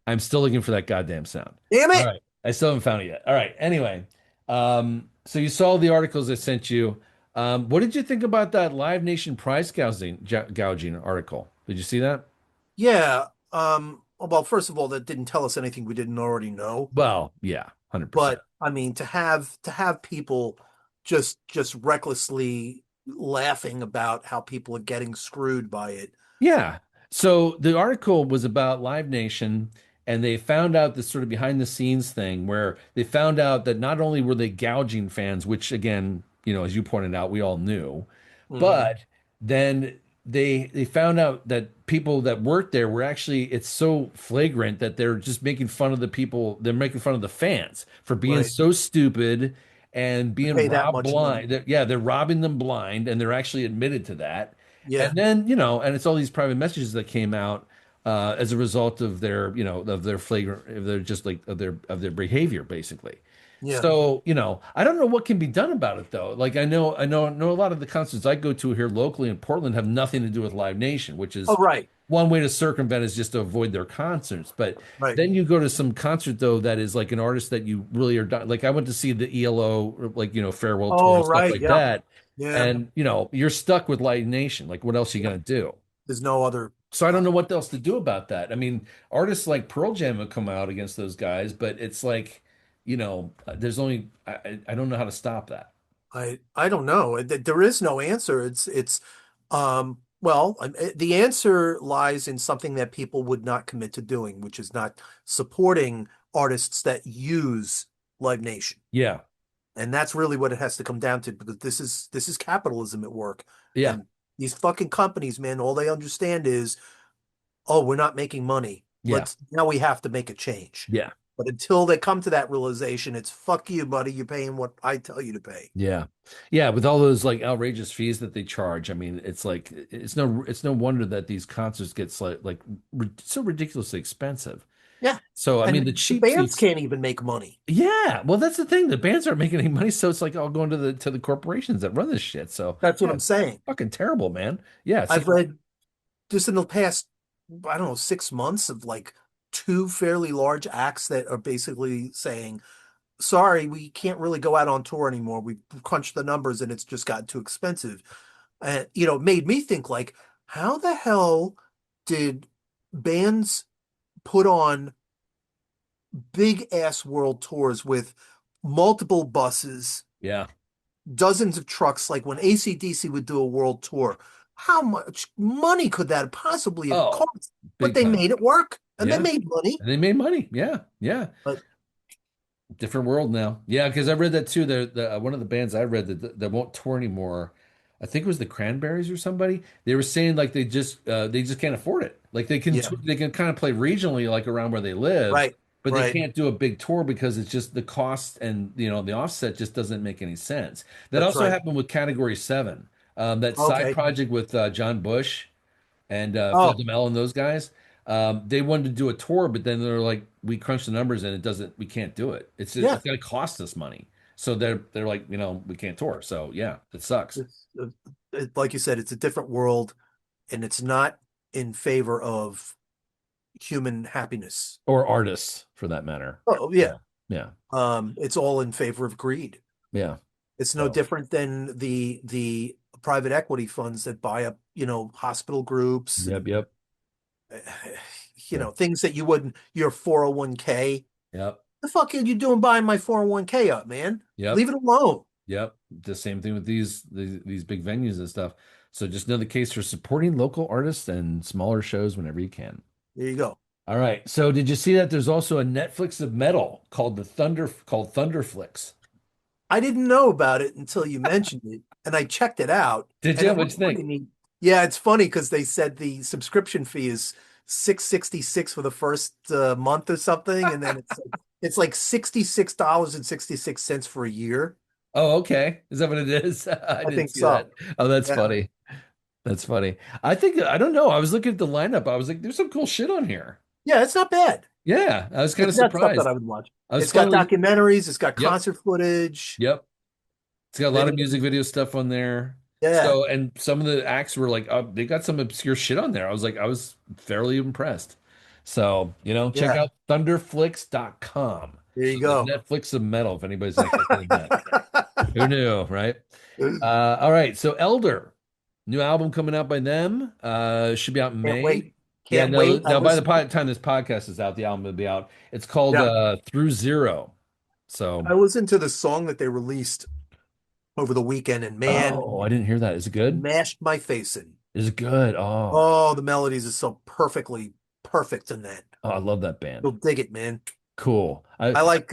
I'm still looking for that goddamn sound. Damn All it. right. I still haven't found it yet. All right. Anyway, so you saw the articles I sent you. What did you think about that Live Nation price gouging article? Did you see that? Yeah. Well, first of all, that didn't tell us anything we didn't already know. Well, yeah, 100%. But I mean, to have people just recklessly laughing about how people are getting screwed by it. Yeah. So the article was about Live Nation, and they found out this sort of behind the scenes thing where they found out that not only were they gouging fans, which again, as you pointed out, we all knew, Hmm. but then they found out that people that worked there were actually it's so flagrant that they're just making fun of the people, they're making fun of the fans for being Right. so stupid and To being pay that robbed much money. blind. Yeah, they're robbing them blind, and they're actually admitted to that. Yeah. And then, and it's all these private messages that came out as a result of their, of their flagrant, of their just like of their behavior, basically. Yeah. So, I don't know what can be done about it though. Like I know a lot of the concerts I go to here locally in Portland have nothing to do with Live Nation, which Oh, is right. one way to circumvent is just to avoid their concerts. But Right. then you go to some concert though that is like an artist that you really are like I went to see the ELO like farewell tour Oh, and stuff right. like Yeah. that. Yeah. And you're stuck with Live Nation. Like what else are you Yeah. gonna do? There's no other. So I don't uh know what else to do about that. I mean, artists like Pearl Jam have come out against those guys, but it's like, there's only I don't know how to stop that. I don't know. There is no answer. Well, the answer lies in something that people would not commit to doing, which is not supporting artists that use Live Nation. Yeah, And that's really what it has to come down to, because this is capitalism at work. yeah, And these fucking companies, man, all they understand is, oh, we're not making money. yeah, Now we have to make a change. yeah. But until they come to that realization, it's fuck you, buddy. You're paying what I tell you to pay. Yeah. Yeah, with all those like outrageous fees that they charge. I mean, it's like it's no wonder that these concerts get so ridiculously expensive. Yeah. So, I mean, the And the cheap bands seats, can't even make money. yeah. Well, that's the thing. The bands aren't making any money, so it's like all going to the corporations that run this shit. So, That's what yeah, I'm saying. fucking terrible, man. Yeah, I've see, read just in the past, I don't know, 6 months of like two fairly large acts that are basically saying, sorry, we can't really go out on tour anymore. We've crunched the numbers and it's just gotten too expensive. And, it made me think like, how the hell did bands put on big ass world tours with multiple buses, yeah. dozens of trucks, like when AC/DC would do a world tour? How much money could that possibly have Oh, cost? But big they time. made it work and they Yeah. made money. And they made money. Yeah. Yeah. But Different world now. Yeah, because I read that too. One of the bands I read that won't tour anymore. I think it was the Cranberries or somebody. They were saying like they just can't afford it. Like yeah, they can kind of play regionally like around where they live, right, but they right. can't do a big tour because it's just the cost and the offset just doesn't make any sense. That That's also right. happened with Category 7. That side Okay. project with John Bush and Phil Oh, DeMel and those guys. They wanted to do a tour, but then they're like, we crunched the numbers and we can't do it. yeah. It's going to cost us money. So they're like, we can't tour. So yeah, it sucks. Like you said, it's a different world, and it's not in favor of human happiness. Or artists for that matter. Oh, Yeah. yeah. Yeah. It's all in favor of greed. Yeah. It's no So, different than the private equity funds that buy up, hospital groups yep, and yep. uh, Yeah. things that you wouldn't, your 401k. Yep. The fuck are you doing buying my 401k up, man? Yep. Leave it alone. Yep. The same thing with these big venues and stuff. So just another case for supporting local artists and smaller shows whenever you can. There you go. All right. So did you see that there's also a Netflix of metal called Thunderflix? I didn't know about it until you mentioned it, and I checked it out, Did and you? it What'd looked you pretty think? neat. Yeah, it's funny because they said the subscription fee is 666 for the first month or something, and then it's like $66.66 for a year. Oh, okay. Is that what it is? I I didn't think see so. that. Oh, that's Yeah, funny. That's funny. I don't know. I was looking at the lineup. I was like, there's some cool shit on here. yeah, it's not bad. Yeah, I was kind of It's not stuff that surprised. I would watch. I was It's got finally, documentaries, it's got yep, concert footage, yep. It's got a lot of videos. music video stuff on there. Yeah, So, and some of the acts were like, they got some obscure shit on there. I was fairly impressed. So, check yeah. out thunderflix.com. There you So the go. Netflix of metal, if anybody's interested in that. Who knew, right? All right. So Elder, new album coming out by them. Should be out in Can't wait. May. Yeah, Can't no, wait. I now by the listened. time this podcast is out, the album will be out. It's called Yeah, Through Zero. So, I listened to the song that they released over the weekend, and man, oh, I didn't hear that. Is it good? mashed my face in. Is it good? Oh, Oh, the melodies are so perfectly perfect in that. I love that band. You'll dig it, man. Cool. I like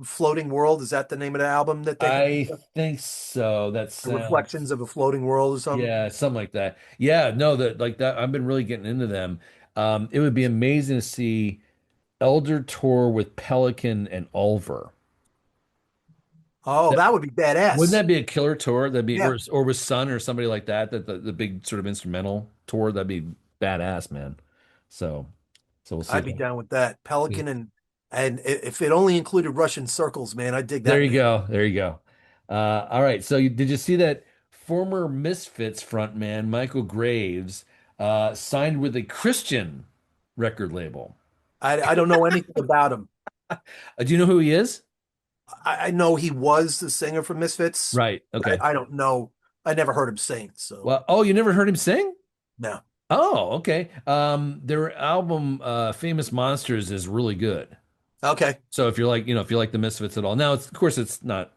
Floating World. Is that the name of the album that they have? I think so. That Reflections sounds, of a Floating World or something? yeah, something like that. Yeah, no, that like that. I've been really getting into them. It would be amazing to see Elder tour with Pelican and Ulver. Oh, That that would be wouldn't badass. that be a killer tour? That'd be Yeah, or with Sun or somebody like that. That the big sort of instrumental tour. That'd be badass, man. So we'll see I'd if be I, down with that. see. Pelican and if it only included Russian circles, man, I'd dig There that you band. go. There you go. All right. So did you see that former Misfits frontman Michael Graves signed with a Christian record label? I don't know anything about him. Do you know who he is? I know he was the singer for Misfits, Right. but Okay. I don't know. I never heard him sing, so Well, oh, you never heard him sing? no. Oh, okay. Their album Famous Monsters is really good. Okay, So if you're like, if you like the Misfits at all, now of course it's not,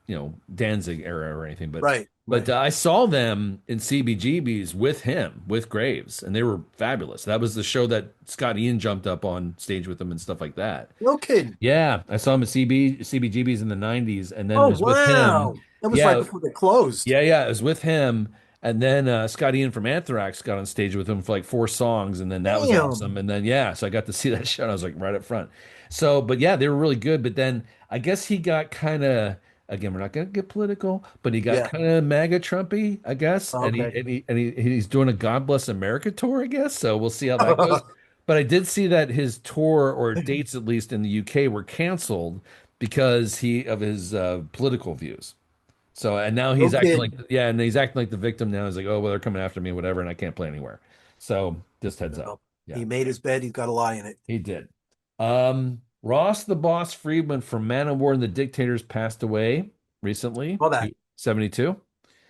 Danzig era or anything, but right, right. I saw them in CBGBs with him, with Graves, and they were fabulous. That was the show that Scott Ian jumped up on stage with them and stuff like that. No kidding. Yeah, I saw him at CBGBs in the 90s and then Oh was with him. wow, that was right Yeah, before they closed. yeah, it was with him. And then Scott Ian from Anthrax got on stage with him for like four songs, and then that was awesome. Damn. And then yeah, so I got to see that show. And I was like right up front. So, but yeah, they were really good. But then I guess he got kind of again, we're not gonna get political, but he got Yeah. kind of MAGA Trumpy, I guess. And Okay. he's doing a God Bless America tour, I guess. So we'll see how that goes. But I did see that his tour or dates at least in the UK were canceled because he of his political views. So and now No he's acting like kidding. yeah, and he's acting like the victim now. He's like, oh well, they're coming after me, whatever, and I can't play anywhere. So just heads up. No. Yeah, He made his bed. He's got to lie in it. he did. Ross the Boss Friedman from Manowar and the Dictators passed away recently, All that. 72.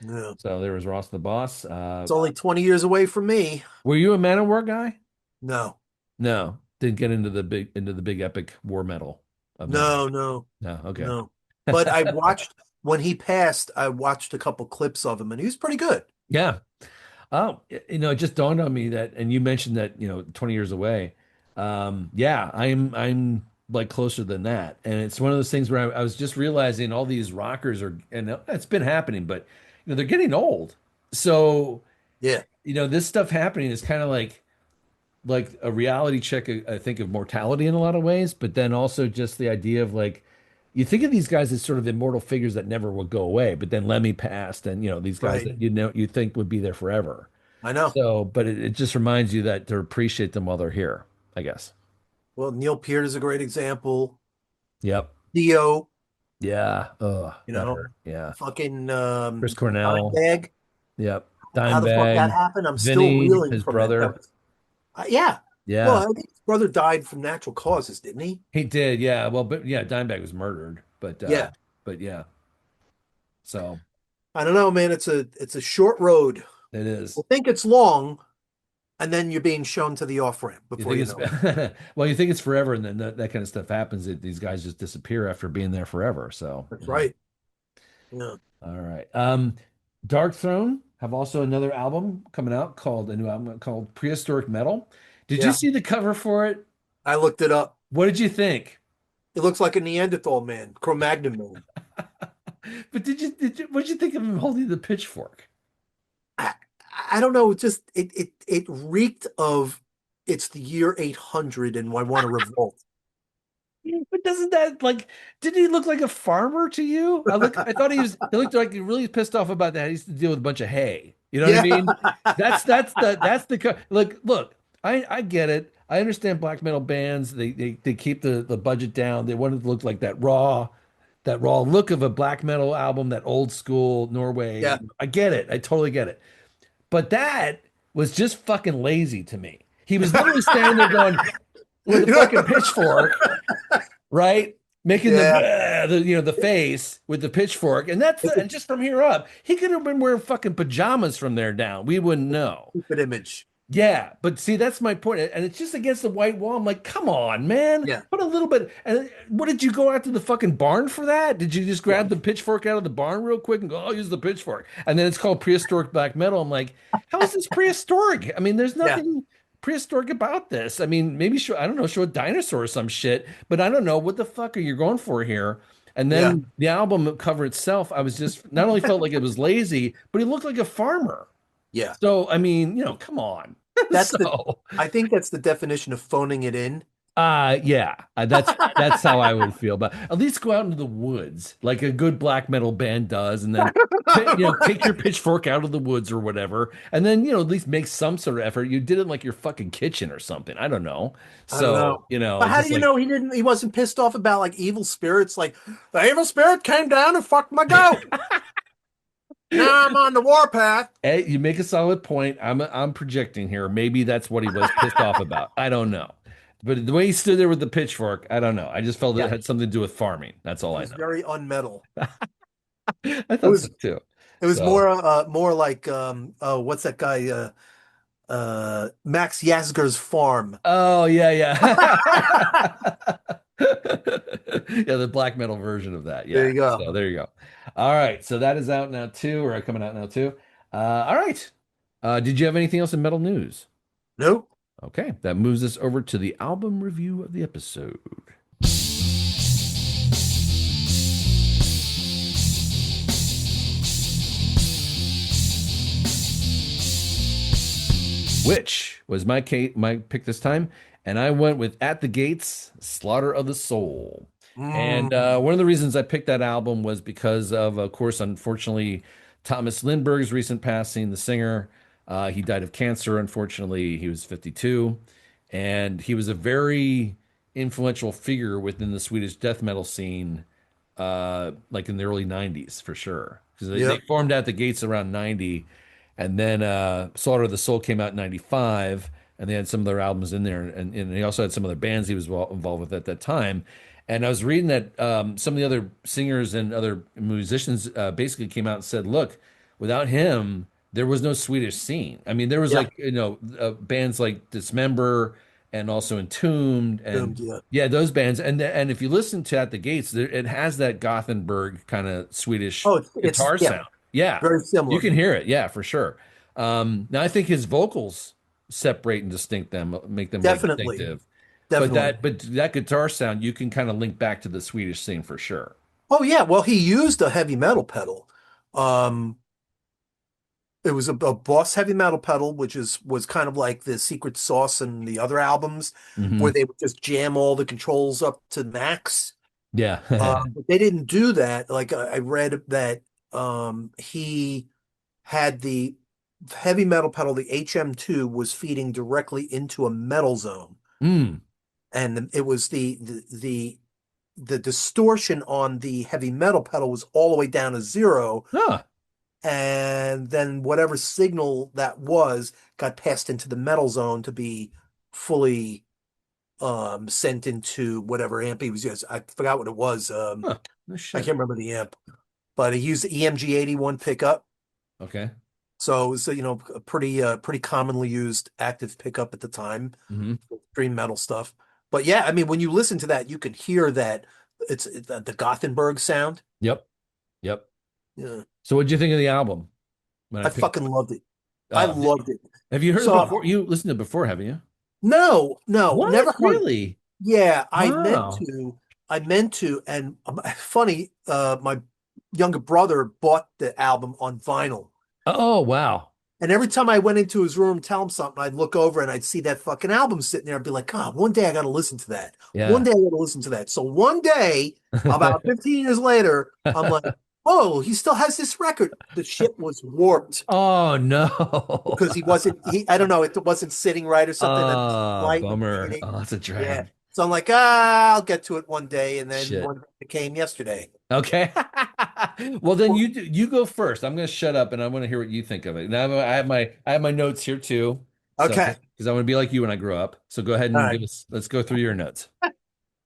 No. So there was Ross the Boss. It's only 20 years away from me. Were you a Manowar guy? No. No, didn't get into the big epic war metal of Manowar. No, no, No, okay. no. But I watched when he passed, I watched a couple clips of him and he was pretty good. Yeah. Oh, it just dawned on me that, and you mentioned that, 20 years away. Yeah, I'm like closer than that. And it's one of those things where I was just realizing all these rockers are, and it's been happening, but they're getting old. So, Yeah. this stuff happening is kind of like a reality check, I think, of mortality in a lot of ways, but then also just the idea of like you think of these guys as sort of immortal figures that never will go away, but then Lemmy passed, and these guys Right. that you think would be there forever. I know. So, but it just reminds you that to appreciate them while they're here, I guess. Well, Neil Peart is a great example. Yep. Theo, Yeah. Oh, you that know, hurt. Yeah. fucking Chris Cornell. Dimebag. Yep. How the fuck that Dimebag. happened? I'm still Vinny, reeling his from that. brother. Yeah. Well, Yeah. I think his brother died from natural causes, didn't he? He did. Yeah. Well, but yeah, Dimebag was murdered, Yeah. but yeah. So I don't know, man. It's a short road. it is. We'll think it's long, and then you're being shown to the off ramp You before think you know it. it's well, you think it's forever, and then that kind of stuff happens. These guys just disappear after being there forever. So, That's right. Yeah. all right. Dark Throne have also another album coming out called a new album called Prehistoric Metal. Did you Yeah. see the cover for it? I looked it up. What did you think? It looks like a Neanderthal man, Cro-Magnon man. But what did you think of him holding the pitchfork? I, I don't know. It reeked of it's the year 800 and I want to revolt. But doesn't that like didn't he look like a farmer to you? I thought he looked like he really pissed off about that. He used to deal with a bunch of hay. You know what I Yeah. mean? Look, I get it. I understand black metal bands. They keep the budget down. They want it to look like that raw look of a black metal album, that old school Norway. Yeah. I get it. I totally get it. But that was just fucking lazy to me. He was literally standing there going with a fucking pitchfork, right? Making the, Yeah. the face with the pitchfork, and and just from here up, he could have been wearing fucking pajamas from there down. We wouldn't know. Stupid image. Yeah, but see, that's my point. And it's just against the white wall. I'm like, come on, man. Yeah. Put a little bit. And what did you go out to the fucking barn for that? Did you just Yeah. grab the pitchfork out of the barn real quick and go, I'll use the pitchfork? And then it's called prehistoric black metal. I'm like, how is this prehistoric? I mean, there's Yeah. nothing prehistoric about this. I mean, maybe show, I don't know, show a dinosaur or some shit, but I don't know what the fuck are you going for here? And Yeah. then the album cover itself, I was just not only felt like it was lazy, but he looked like a farmer. Yeah. So, I mean, come on. That's the So, I think that's the definition of phoning it in. yeah, that's how I would feel. But at least go out into the woods like a good black metal band does, and then take your pitchfork out of the woods or whatever, and then at least make some sort of effort. You did it in like your fucking kitchen or something. I don't know. I don't know. So But how do just you like know he wasn't pissed off about like evil spirits? Like the evil spirit came down and fucked my goat. Now I'm on the warpath. You make a solid point. I'm projecting here. Maybe that's what he was pissed off about. I don't know. But the way he stood there with the pitchfork, I don't know. I just felt it Yeah, had something to do with farming. That's all it I was very unmetal. know. I It thought so was too. it was So, more like oh, what's that guy Max Yasgur's farm. oh yeah, yeah. Yeah, the black metal version of that. There Yeah. you go. So there you go. All right. So that is out now too, or coming out now too. All right. Did you have anything else in metal news? Nope. Okay, that moves us over to the album review of the episode. Which was my pick this time, and I went with At the Gates, Slaughter of the Soul. And Mm, one of the reasons I picked that album was because of course, unfortunately, Thomas Lindberg's recent passing, the singer. He died of cancer, unfortunately. He was 52, and he was a very influential figure within the Swedish death metal scene, like in the early 90s for sure. Because they yep. formed At the Gates around 90, and then Slaughter of the Soul came out in 95, and they had some of their albums in there. And he also had some other bands he was involved with at that time. And I was reading that some of the other singers and other musicians basically came out and said, look, without him, there was no Swedish scene. I mean, there was Yeah. like, bands like Dismember and also Entombed and Yeah. yeah, those bands. And if you listen to At the Gates, it has that Gothenburg kind of Swedish Oh, it's guitar yeah, sound. Yeah, very you similar. can hear it. Yeah, for sure. Now I think his vocals separate and distinct them, make them like Definitely. distinctive. But Definitely. that guitar sound, you can kind of link back to the Swedish scene for sure. Oh yeah, well he used a heavy metal pedal. Um it was a Boss heavy metal pedal, which was kind of like the secret sauce in the other albums, where Hmm. they would just jam all the controls up to max. Yeah. But they didn't do that. Like I read that he had the heavy metal pedal, the HM2, was feeding directly into a metal zone, Mm. and it was the distortion on the heavy metal pedal was all the way down to zero, Ah. and then whatever signal that was got passed into the metal zone to be fully sent into whatever amp he was using. I forgot what it was. Huh. No I shit. can't remember the amp, but he used the EMG 81 pickup. Okay. So it was, a pretty commonly used active pickup at the time, Hmm. extreme metal stuff. But yeah, I mean, when you listen to that, you can hear that it's the Gothenburg sound. Yep. Yep. Yeah, So what'd you think of the album when I I picked? fucking loved it. I loved it. Have you heard it So before? You listened to it before, haven't you? no, no, What? never heard. Really? Yeah, Wow. I meant to, and funny, my younger brother bought the album on vinyl. Oh, wow. And every time I went into his room, tell him something, I'd look over and I'd see that fucking album sitting there. I'd be like, God, one day I got to listen to that. One Yeah. day I got to listen to that. So one day, about 15 years later, I'm like, Oh, he still has this record. The shit was warped Oh no. because I don't know, it wasn't sitting right or something. And light was Bummer. fading. Oh, that's a Yeah. drag. So I'm like, I'll get to it one day. And then Shit. one day it came yesterday. Okay. Well, then you go first. I'm going to shut up and I want to hear what you think of it. Now I have my notes here too. So Okay. because I want to be like you when I grow up. So go ahead All and right. give us let's go through your notes.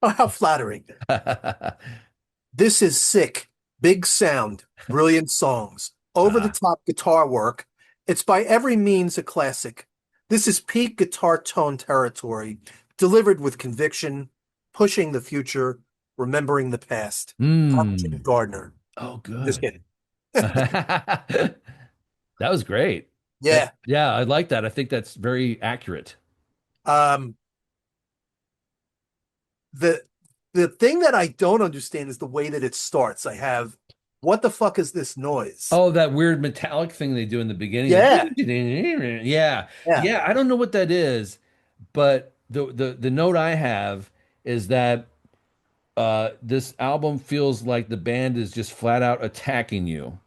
Oh, how flattering. This is sick. Big sound, brilliant songs, over the Ah. top guitar work. It's by every means a classic. This is peak guitar tone territory, delivered with conviction, pushing the future, remembering the past. Jim Hmm. Gardner. Oh, Just good. kidding. That was great. Yeah. Yeah, I like that. I think that's very accurate. Um, the the thing that I don't understand is the way that it starts. I have, what the fuck is this noise? Oh, that weird metallic thing they do in the beginning. Yeah. Yeah. Yeah. Yeah, I don't know what that is, but the note I have is that this album feels like the band is just flat out attacking you.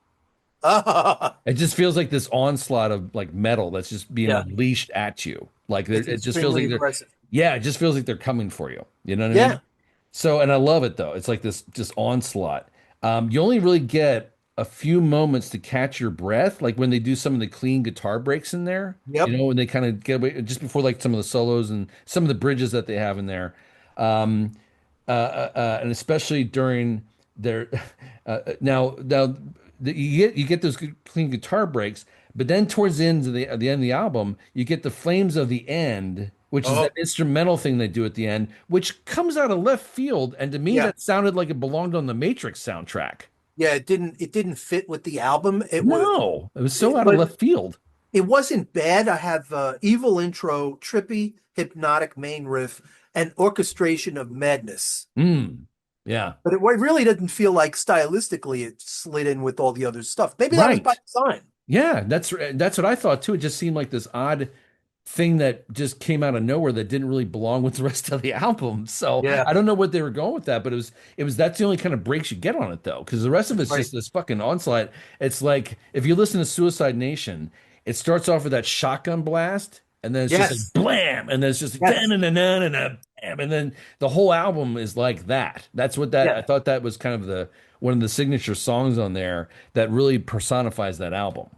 It just feels like this onslaught of like metal that's just being Yeah. unleashed at you. Like It's it just feels extremely like they're, aggressive. yeah, it just feels like they're coming for you. You know what I mean? Yeah. So, and I love it though. It's like this just onslaught. You only really get a few moments to catch your breath, like when they do some of the clean guitar breaks in there, Yep. when they kind of get away just before like some of the solos and some of the bridges that they have in there. Um, and especially during their you get those good, clean guitar breaks, but then towards the end of the album, you get the flames of the end, which is that Oh, instrumental thing they do at the end, which comes out of left field, and to me yeah. that sounded like it belonged on the Matrix soundtrack. Yeah, it didn't fit with the album. No, it was so out of But left field. it wasn't bad. I have evil intro, trippy, hypnotic main riff, and orchestration of madness. Mm, yeah, But it really didn't feel like stylistically it slid in with all the other stuff. Maybe that was by right. design. Yeah, that's what I thought too. It just seemed like this odd thing that just came out of nowhere that didn't really belong with the rest of the album. So Yeah, I don't know what they were going with that, but it was that's the only kind of breaks you get on it though, because the rest of it's right. just this fucking onslaught. It's like if you listen to Suicide Nation, it starts off with that shotgun blast, and then it's just like Yes, blam, and then it's just yes, na na na na na bam, and then the whole album is like that. That's what that I yeah. thought that was kind of the one of the signature songs on there that really personifies that album.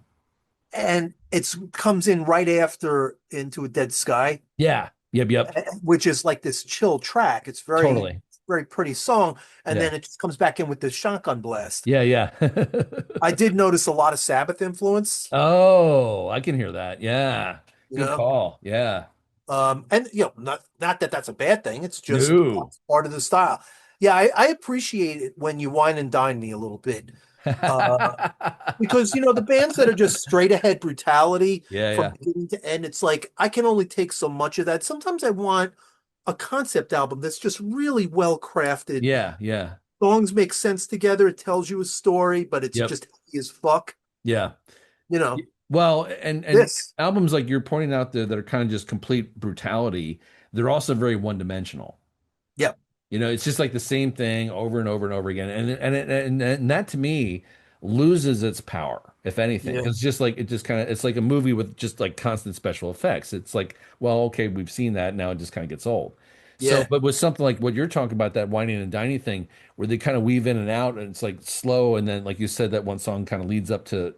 And it's comes in right after Into a Dead Sky, Yeah. Yep. Yep. which is like this chill track. It's Totally. very pretty song, and Yeah. then it just comes back in with this shotgun blast. Yeah, yeah. I did notice a lot of Sabbath influence, Oh, I can hear that. Yeah. you Good know. call. Yeah. And not that that's a bad thing. It's just No. that's part of the style. Yeah, I appreciate it when you wine and dine me a little bit. Uh, because the bands that are just straight ahead brutality Yeah, from yeah. beginning to end, it's like I can only take so much of that. Sometimes I want a concept album that's just really well crafted. Yeah, yeah. Songs make sense together. It tells you a story, but it's Yep. just heavy as fuck. Yeah. You know, Well, and this. albums like you're pointing out there that are kind of just complete brutality, they're also very one-dimensional. Yep. It's just like the same thing over and over and over again, and that to me loses its power, if anything, Yeah. because just like it just kind of it's like a movie with just like constant special effects. It's like, well, okay, we've seen that now; it just kind of gets old. So, Yeah. but with something like what you're talking about, that whining and dining thing, where they kind of weave in and out, and it's like slow, and then like you said, that one song kind of leads up to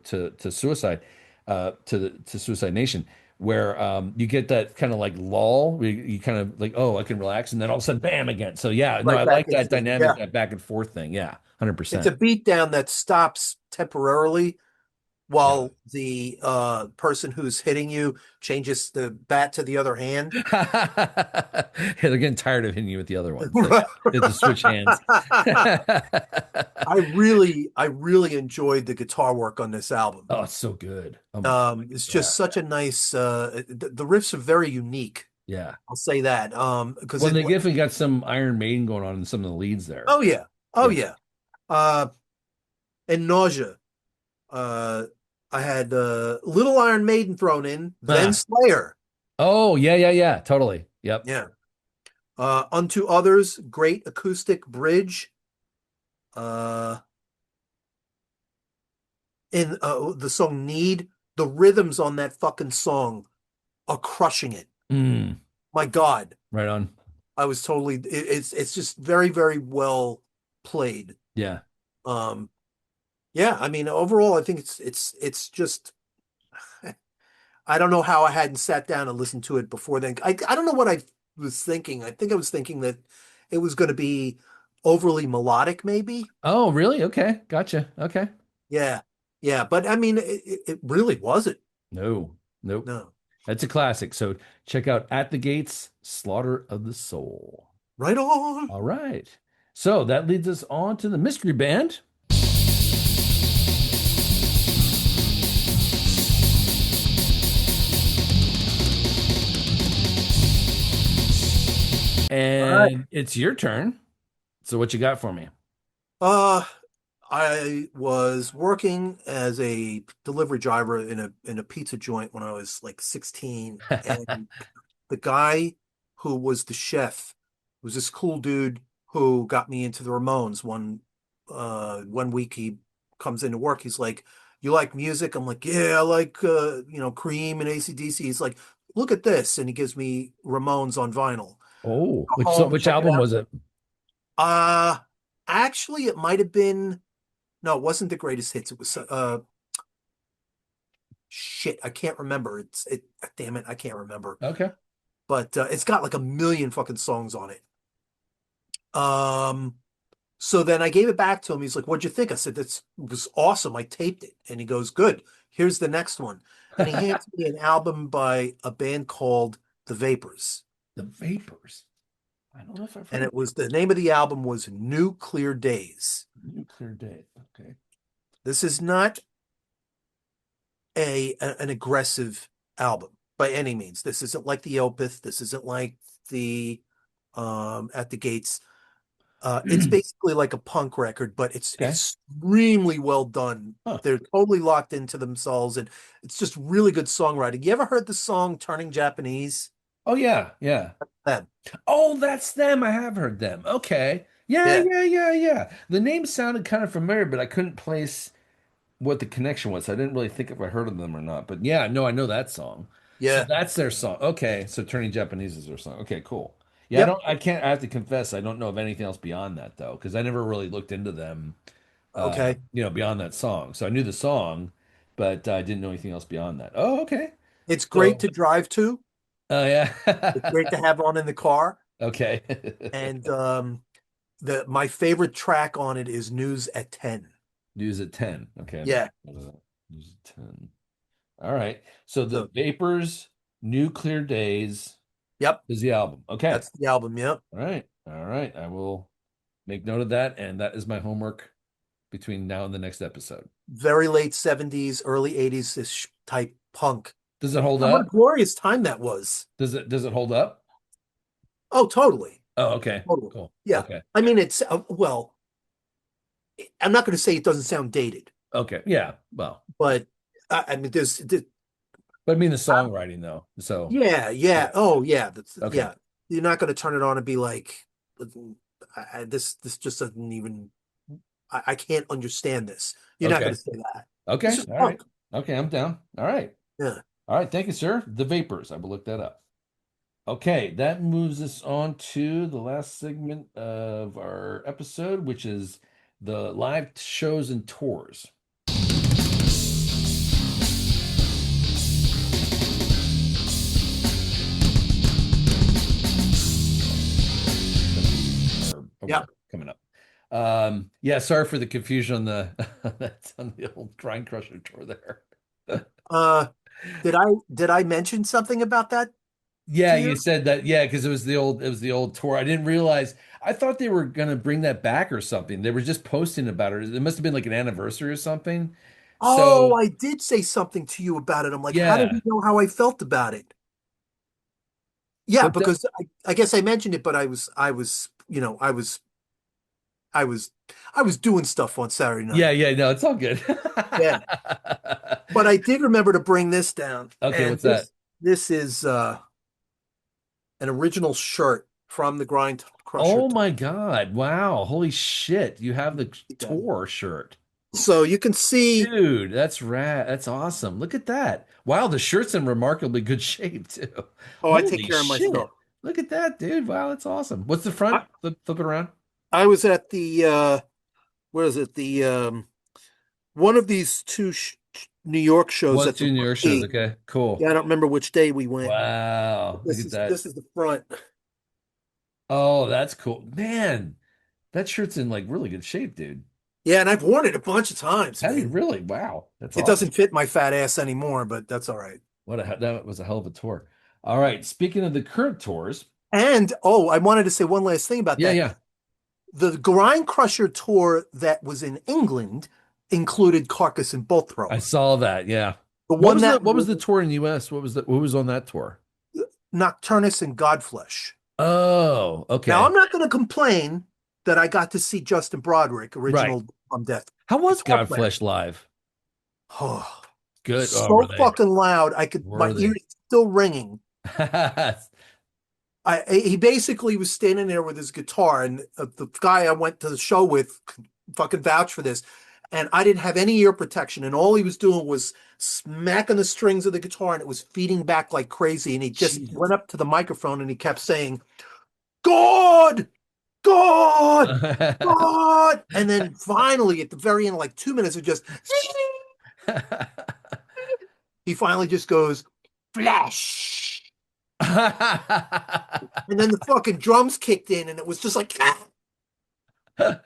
Suicide, to Suicide Nation, where you get that kind of like lull, where you kind of like, oh, I can relax, and then all of a sudden, bam, again. So yeah, no, Right I back like into that the dynamic, yeah. that back and forth thing. Yeah, It's a 100%. beat down that stops temporarily Yeah. while the person who's hitting you changes the bat to the other hand. Yeah, they're getting tired of hitting you with the other one, so they have to switch hands. I really enjoyed the guitar work on this album. Oh, it's so good. Oh my God. It's Yeah, just such a nice. The riffs are very unique. yeah. I'll say that. Because Well, they definitely got some Iron Maiden going on in some of the leads there. oh yeah, oh Yeah. yeah. Uh, and Nausea. Uh, I had Little Iron Maiden thrown in, then Ah. Slayer. Oh, yeah, yeah, yeah. Totally. Yep. Yeah. Unto Others, great acoustic bridge. Uh, in the song Need, the rhythms on that fucking song are crushing it. Mm, My God. right on. I was totally it's just very, very well played. Yeah. Um yeah, I mean overall I think it's just I don't know how I hadn't sat down and listened to it before then. I don't know what I was thinking. I think I was thinking that it was going to be overly melodic, maybe. Oh, really? Okay. Gotcha. Okay. Yeah. Yeah. But I mean, it really wasn't. No, nope. No. That's a classic. So check out At the Gates, Slaughter of the Soul. Right on. All right. So that leads us on to the mystery band. All right. And it's your turn. So what you got for me? Uh, I was working as a delivery driver in a pizza joint when I was like 16, and the guy who was the chef was this cool dude who got me into the Ramones. One week he comes into work, he's like, "You like music?" I'm like, "Yeah, I like Cream and AC/DC." He's like, "Look at this," and he gives me Ramones on vinyl. Oh, Go which home, which check it album out. was it? Uh Actually it might have been, no, it wasn't the greatest hits. It was shit, I can't remember. Damn it, I can't remember. Okay. But it's got like a million fucking songs on it. Um, so then I gave it back to him. He's like, "What'd you think?" I said, "That was awesome. I taped it." And he goes, "Good. Here's the next one." And he hands me an album by a band called The Vapors. The Vapors. I don't know if I've And heard it was, the name of the album was Nuclear Days. Nuclear Day. Okay. This is not an aggressive album by any means. This isn't like the Opeth. This isn't like the At the Gates. It's basically like a punk record, but it's Okay. extremely well done. Huh. They're totally locked into themselves, and it's just really good songwriting. You ever heard the song "Turning Japanese"? Oh yeah, yeah. Them, Oh, that's them. I have heard them. Okay. Yeah, yeah, yeah, yeah, yeah. The name sounded kind of familiar, but I couldn't place what the connection was. I didn't really think if I heard of them or not. But yeah, no, I know that song. So yeah, that's their song. Okay. So Turning Japanese is their song. Okay, cool. Yeah, yep. I have to confess, I don't know of anything else beyond that though, because I never really looked into them Okay, beyond that song. So I knew the song, but I didn't know anything else beyond that. Oh, okay. it's great So, to drive to. oh It's great to yeah. have on in the car. Okay. And the my favorite track on it is "News at 10." News at 10. Okay, I'm Yeah, News at 10. All right. So the so Vapors, Nuclear Days yep, is the album. Okay. that's the album. Yep. All right. All right. I will make note of that. And that is my homework between now and the next episode. Very late 70s, early 80s ish type punk. Does it hold And what a up? glorious time that was. Does it hold up? Oh, totally. Oh, okay. Totally. Cool. Yeah. Okay. I mean, it's, well, I'm not going to say it doesn't sound dated, Okay. Yeah. Well, but I mean, but I mean the songwriting though. So yeah, yeah. yeah. Oh, yeah. Okay. Yeah. You're not going to turn it on and be like, this just doesn't even, I can't understand this. You're not going Okay. to say that. It's Okay. just All right. punk. Okay. I'm down. All right. Yeah. All right. Thank you, sir. The Vapors. I will look that up. Okay, that moves us on to the last segment of our episode, which is the live shows and tours. Our Yeah. homework coming up. Yeah, sorry for the confusion on the that's on the old Grind Crusher tour there. Uh, did I mention something about that Yeah, to you you? said that. Yeah, because it was the old tour. I didn't realize. I thought they were gonna bring that back or something. They were just posting about it. It must have been like an anniversary or something. Oh, So I did say something to you about it. I'm like, how did he yeah, know how I felt about it? Yeah, but because I guess I mentioned it, but I was, I was doing stuff on Saturday yeah, night. yeah, no, it's all good. Yeah, but I did remember to bring this down, Okay, and what's that? this is an original shirt from the Grind Crusher. Oh my God! Wow, holy shit! You have the tour shirt. So you can see, Dude, that's rad. That's awesome. Look at that. Wow, the shirt's in remarkably good shape too. oh, I take Holy care of my shit. stuff. Look at that, dude. Wow, that's awesome. What's the front? I, Flip it around. I was at the where is it? The one of these New York shows One, at the two New York shows. Marquee. Okay, Yeah, cool. I don't remember which day we went. Wow, look at that. This is the front. Oh, that's cool. Man, that shirt's in like really good shape, dude. Yeah, and I've worn it a bunch of times, Have you man. really? Wow, that's It awesome. doesn't fit my fat ass anymore, but that's all right. That was a hell of a tour. All right, speaking of the current tours, And oh, I wanted to say one last thing about yeah, that. yeah, The Grind Crusher tour that was in England included Carcass and Bolt I Thrower. saw that. Yeah. The one that What was the tour in the US? What was on that tour? Nocturnus and Godflesh. Oh, Now, okay. I'm not going to complain that I got to see Justin Broderick, Right. original From Death How was guitar player. Godflesh live? Oh, Good. Oh, were so they? fucking loud. My Were they? ears still ringing. He basically was standing there with his guitar, and the guy I went to the show with fucking vouched for this. And I didn't have any ear protection, and all he was doing was smacking the strings of the guitar, and it was feeding back like crazy. And he just Jesus. went up to the microphone and he kept saying, "God, God, God!" And then finally, at the very end, like 2 minutes of just, he finally just goes, "Flash!" And then the fucking drums kicked in, and it was just like, ah!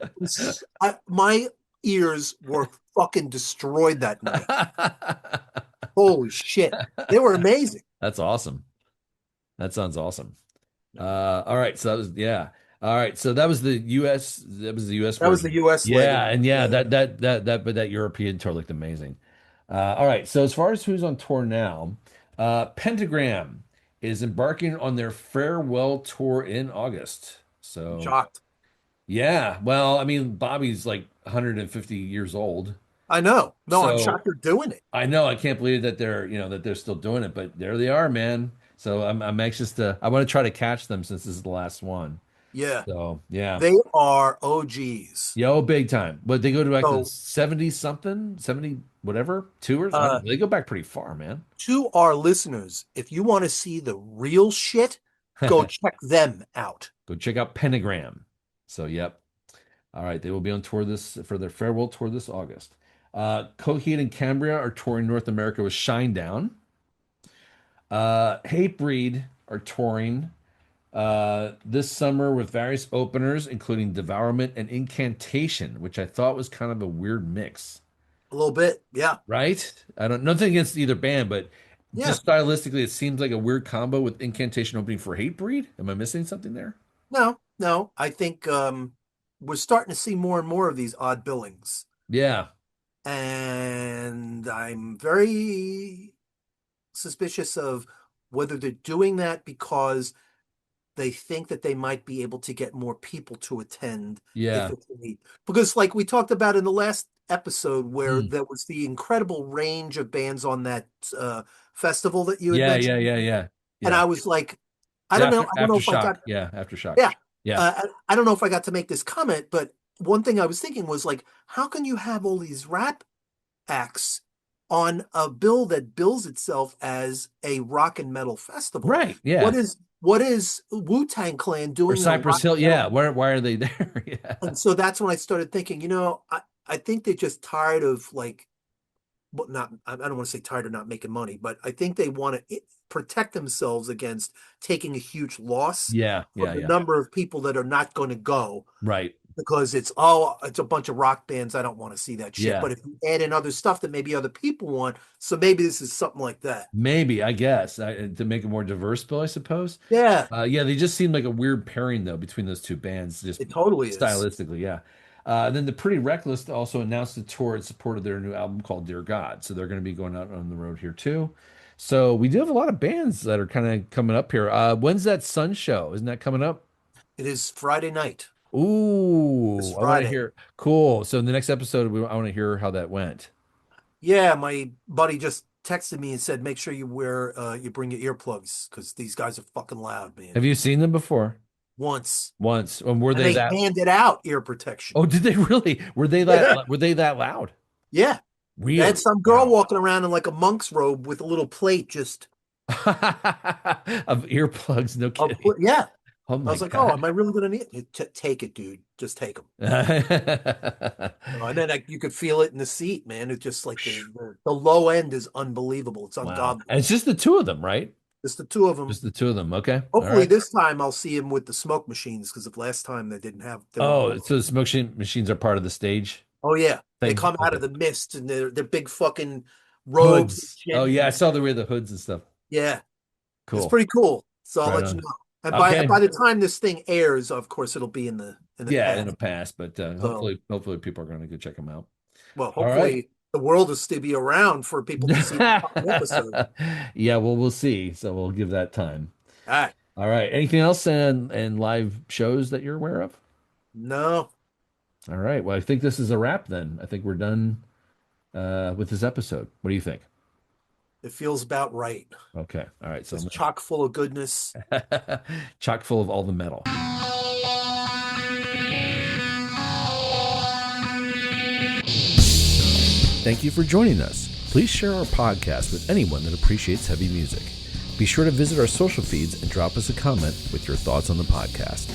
My ears were fucking destroyed that night. Holy shit. They were amazing. That's awesome. That sounds awesome. All right. So that was, yeah. All right. So that was the US. That was the US That was the version. US leg of Yeah. it. And yeah, Yeah. but that European tour looked amazing. All right. So as far as who's on tour now, Pentagram is embarking on their farewell tour in August. I'm So shocked. yeah. Well, I mean, Bobby's like 150 years old. I know. No, I'm So shocked they're doing it. I know I can't believe that that they're still doing it, but there they are, man. So I'm anxious I want to try to catch them since this is the last one. Yeah. So yeah. They are OGs. Yo, big time. But they go to back to So 70 something, 70 whatever, tours. I uh don't know. They go back pretty far, man. to our listeners, if you want to see the real shit, go check them out. Go check out Pentagram. So yep. All right, they will be on tour this for their farewell tour this August. Coheed and Cambria are touring North America with Shinedown. Hatebreed are touring this summer with various openers, including Devourment and Incantation, which I thought was kind of a weird mix, A little bit. Yeah. right? I don't nothing against either band, but Yeah. just stylistically, it seems like a weird combo with Incantation opening for Hatebreed. Am I missing something there? No, no. I think we're starting to see more and more of these odd billings. Yeah, And I'm very suspicious of whether they're doing that because they think that they might be able to get more people to attend if yeah, it's because like we talked about in the last episode where mm. there was the incredible range of bands on that festival that you had Yeah, yeah, mentioned. yeah, yeah, And yeah. I was like, It's I don't know if I aftershock. got, Yeah, aftershock. yeah, Yeah, I don't know if I got to make this comment, but one thing I was thinking was like, how can you have all these rap acts on a bill that bills itself as a rock and metal festival? right. Yeah, What is Wu-Tang Clan or doing in a Cypress rock Hill. and metal? Yeah, why are they there? Yeah, And so that's when I started thinking, I think they're just tired of like, well, not, I don't want to say tired of not making money, but I think they want to protect themselves against taking a huge loss yeah, from yeah, the yeah. number of people that are not going to go Right. because it's a bunch of rock bands. I don't want to see that shit. Yeah. But if you add in other stuff that maybe other people want, so maybe this is something like that. Maybe, I guess, to make a more diverse bill, I suppose. Yeah, Yeah, they just seem like a weird pairing though between those two bands, just it totally is. stylistically. Yeah. And then the Pretty Reckless also announced a tour in support of their new album called Dear God. So they're going to be going out on the road here too. So we do have a lot of bands that are kind of coming up here. When's that Sun show? Isn't that coming up? It is Friday night. This Ooh, I want to Friday. hear. Cool. So in the next episode, I want to hear how that went. Yeah, my buddy just texted me and said, make sure you bring your earplugs because these guys are fucking loud, man. Have you seen them before? Once. Once. Were And they they that? handed out ear protection. Oh, did they really? Yeah. Were they that loud? Yeah. They had Really? some girl Wow. walking around in like a monk's robe with a little plate just Of earplugs, no of, kidding. yeah. Oh I my was like, oh, am God. I really going to need it? Take it, dude. Just take them. And then you could feel it in the seat, man. It's just like the low end is unbelievable. It's Wow. ungodly. And it's just the two of them, right? Just the two of them. Just the two of them. Okay. All Hopefully right. this time I'll see him with the smoke machines because of last time they didn't have they were Oh, all. so the machines are part of the stage Oh yeah, they thing. come out Okay. of the mist and they're big fucking robes and Hoods. Oh shit. yeah, I And saw the way the hoods and stuff. yeah, it's Cool. pretty cool. So I'll Right let you on. know. And Okay. by the time this thing airs, of course, it'll be in the Yeah, in the past. past, but So hopefully people are going to go check them out. well, All right. hopefully the world will still be around for people to see the fucking episode. Yeah, well, we'll see. So we'll give that time. All right. All right. Anything else and live shows that you're aware of? No, All right. Well, I think this is a wrap then. I think we're done with this episode. What do you think? it feels about right. Okay. All right. So Just chock full of goodness. chock full of all the metal. Thank you for joining us. Please share our podcast with anyone that appreciates heavy music. Be sure to visit our social feeds and drop us a comment with your thoughts on the podcast.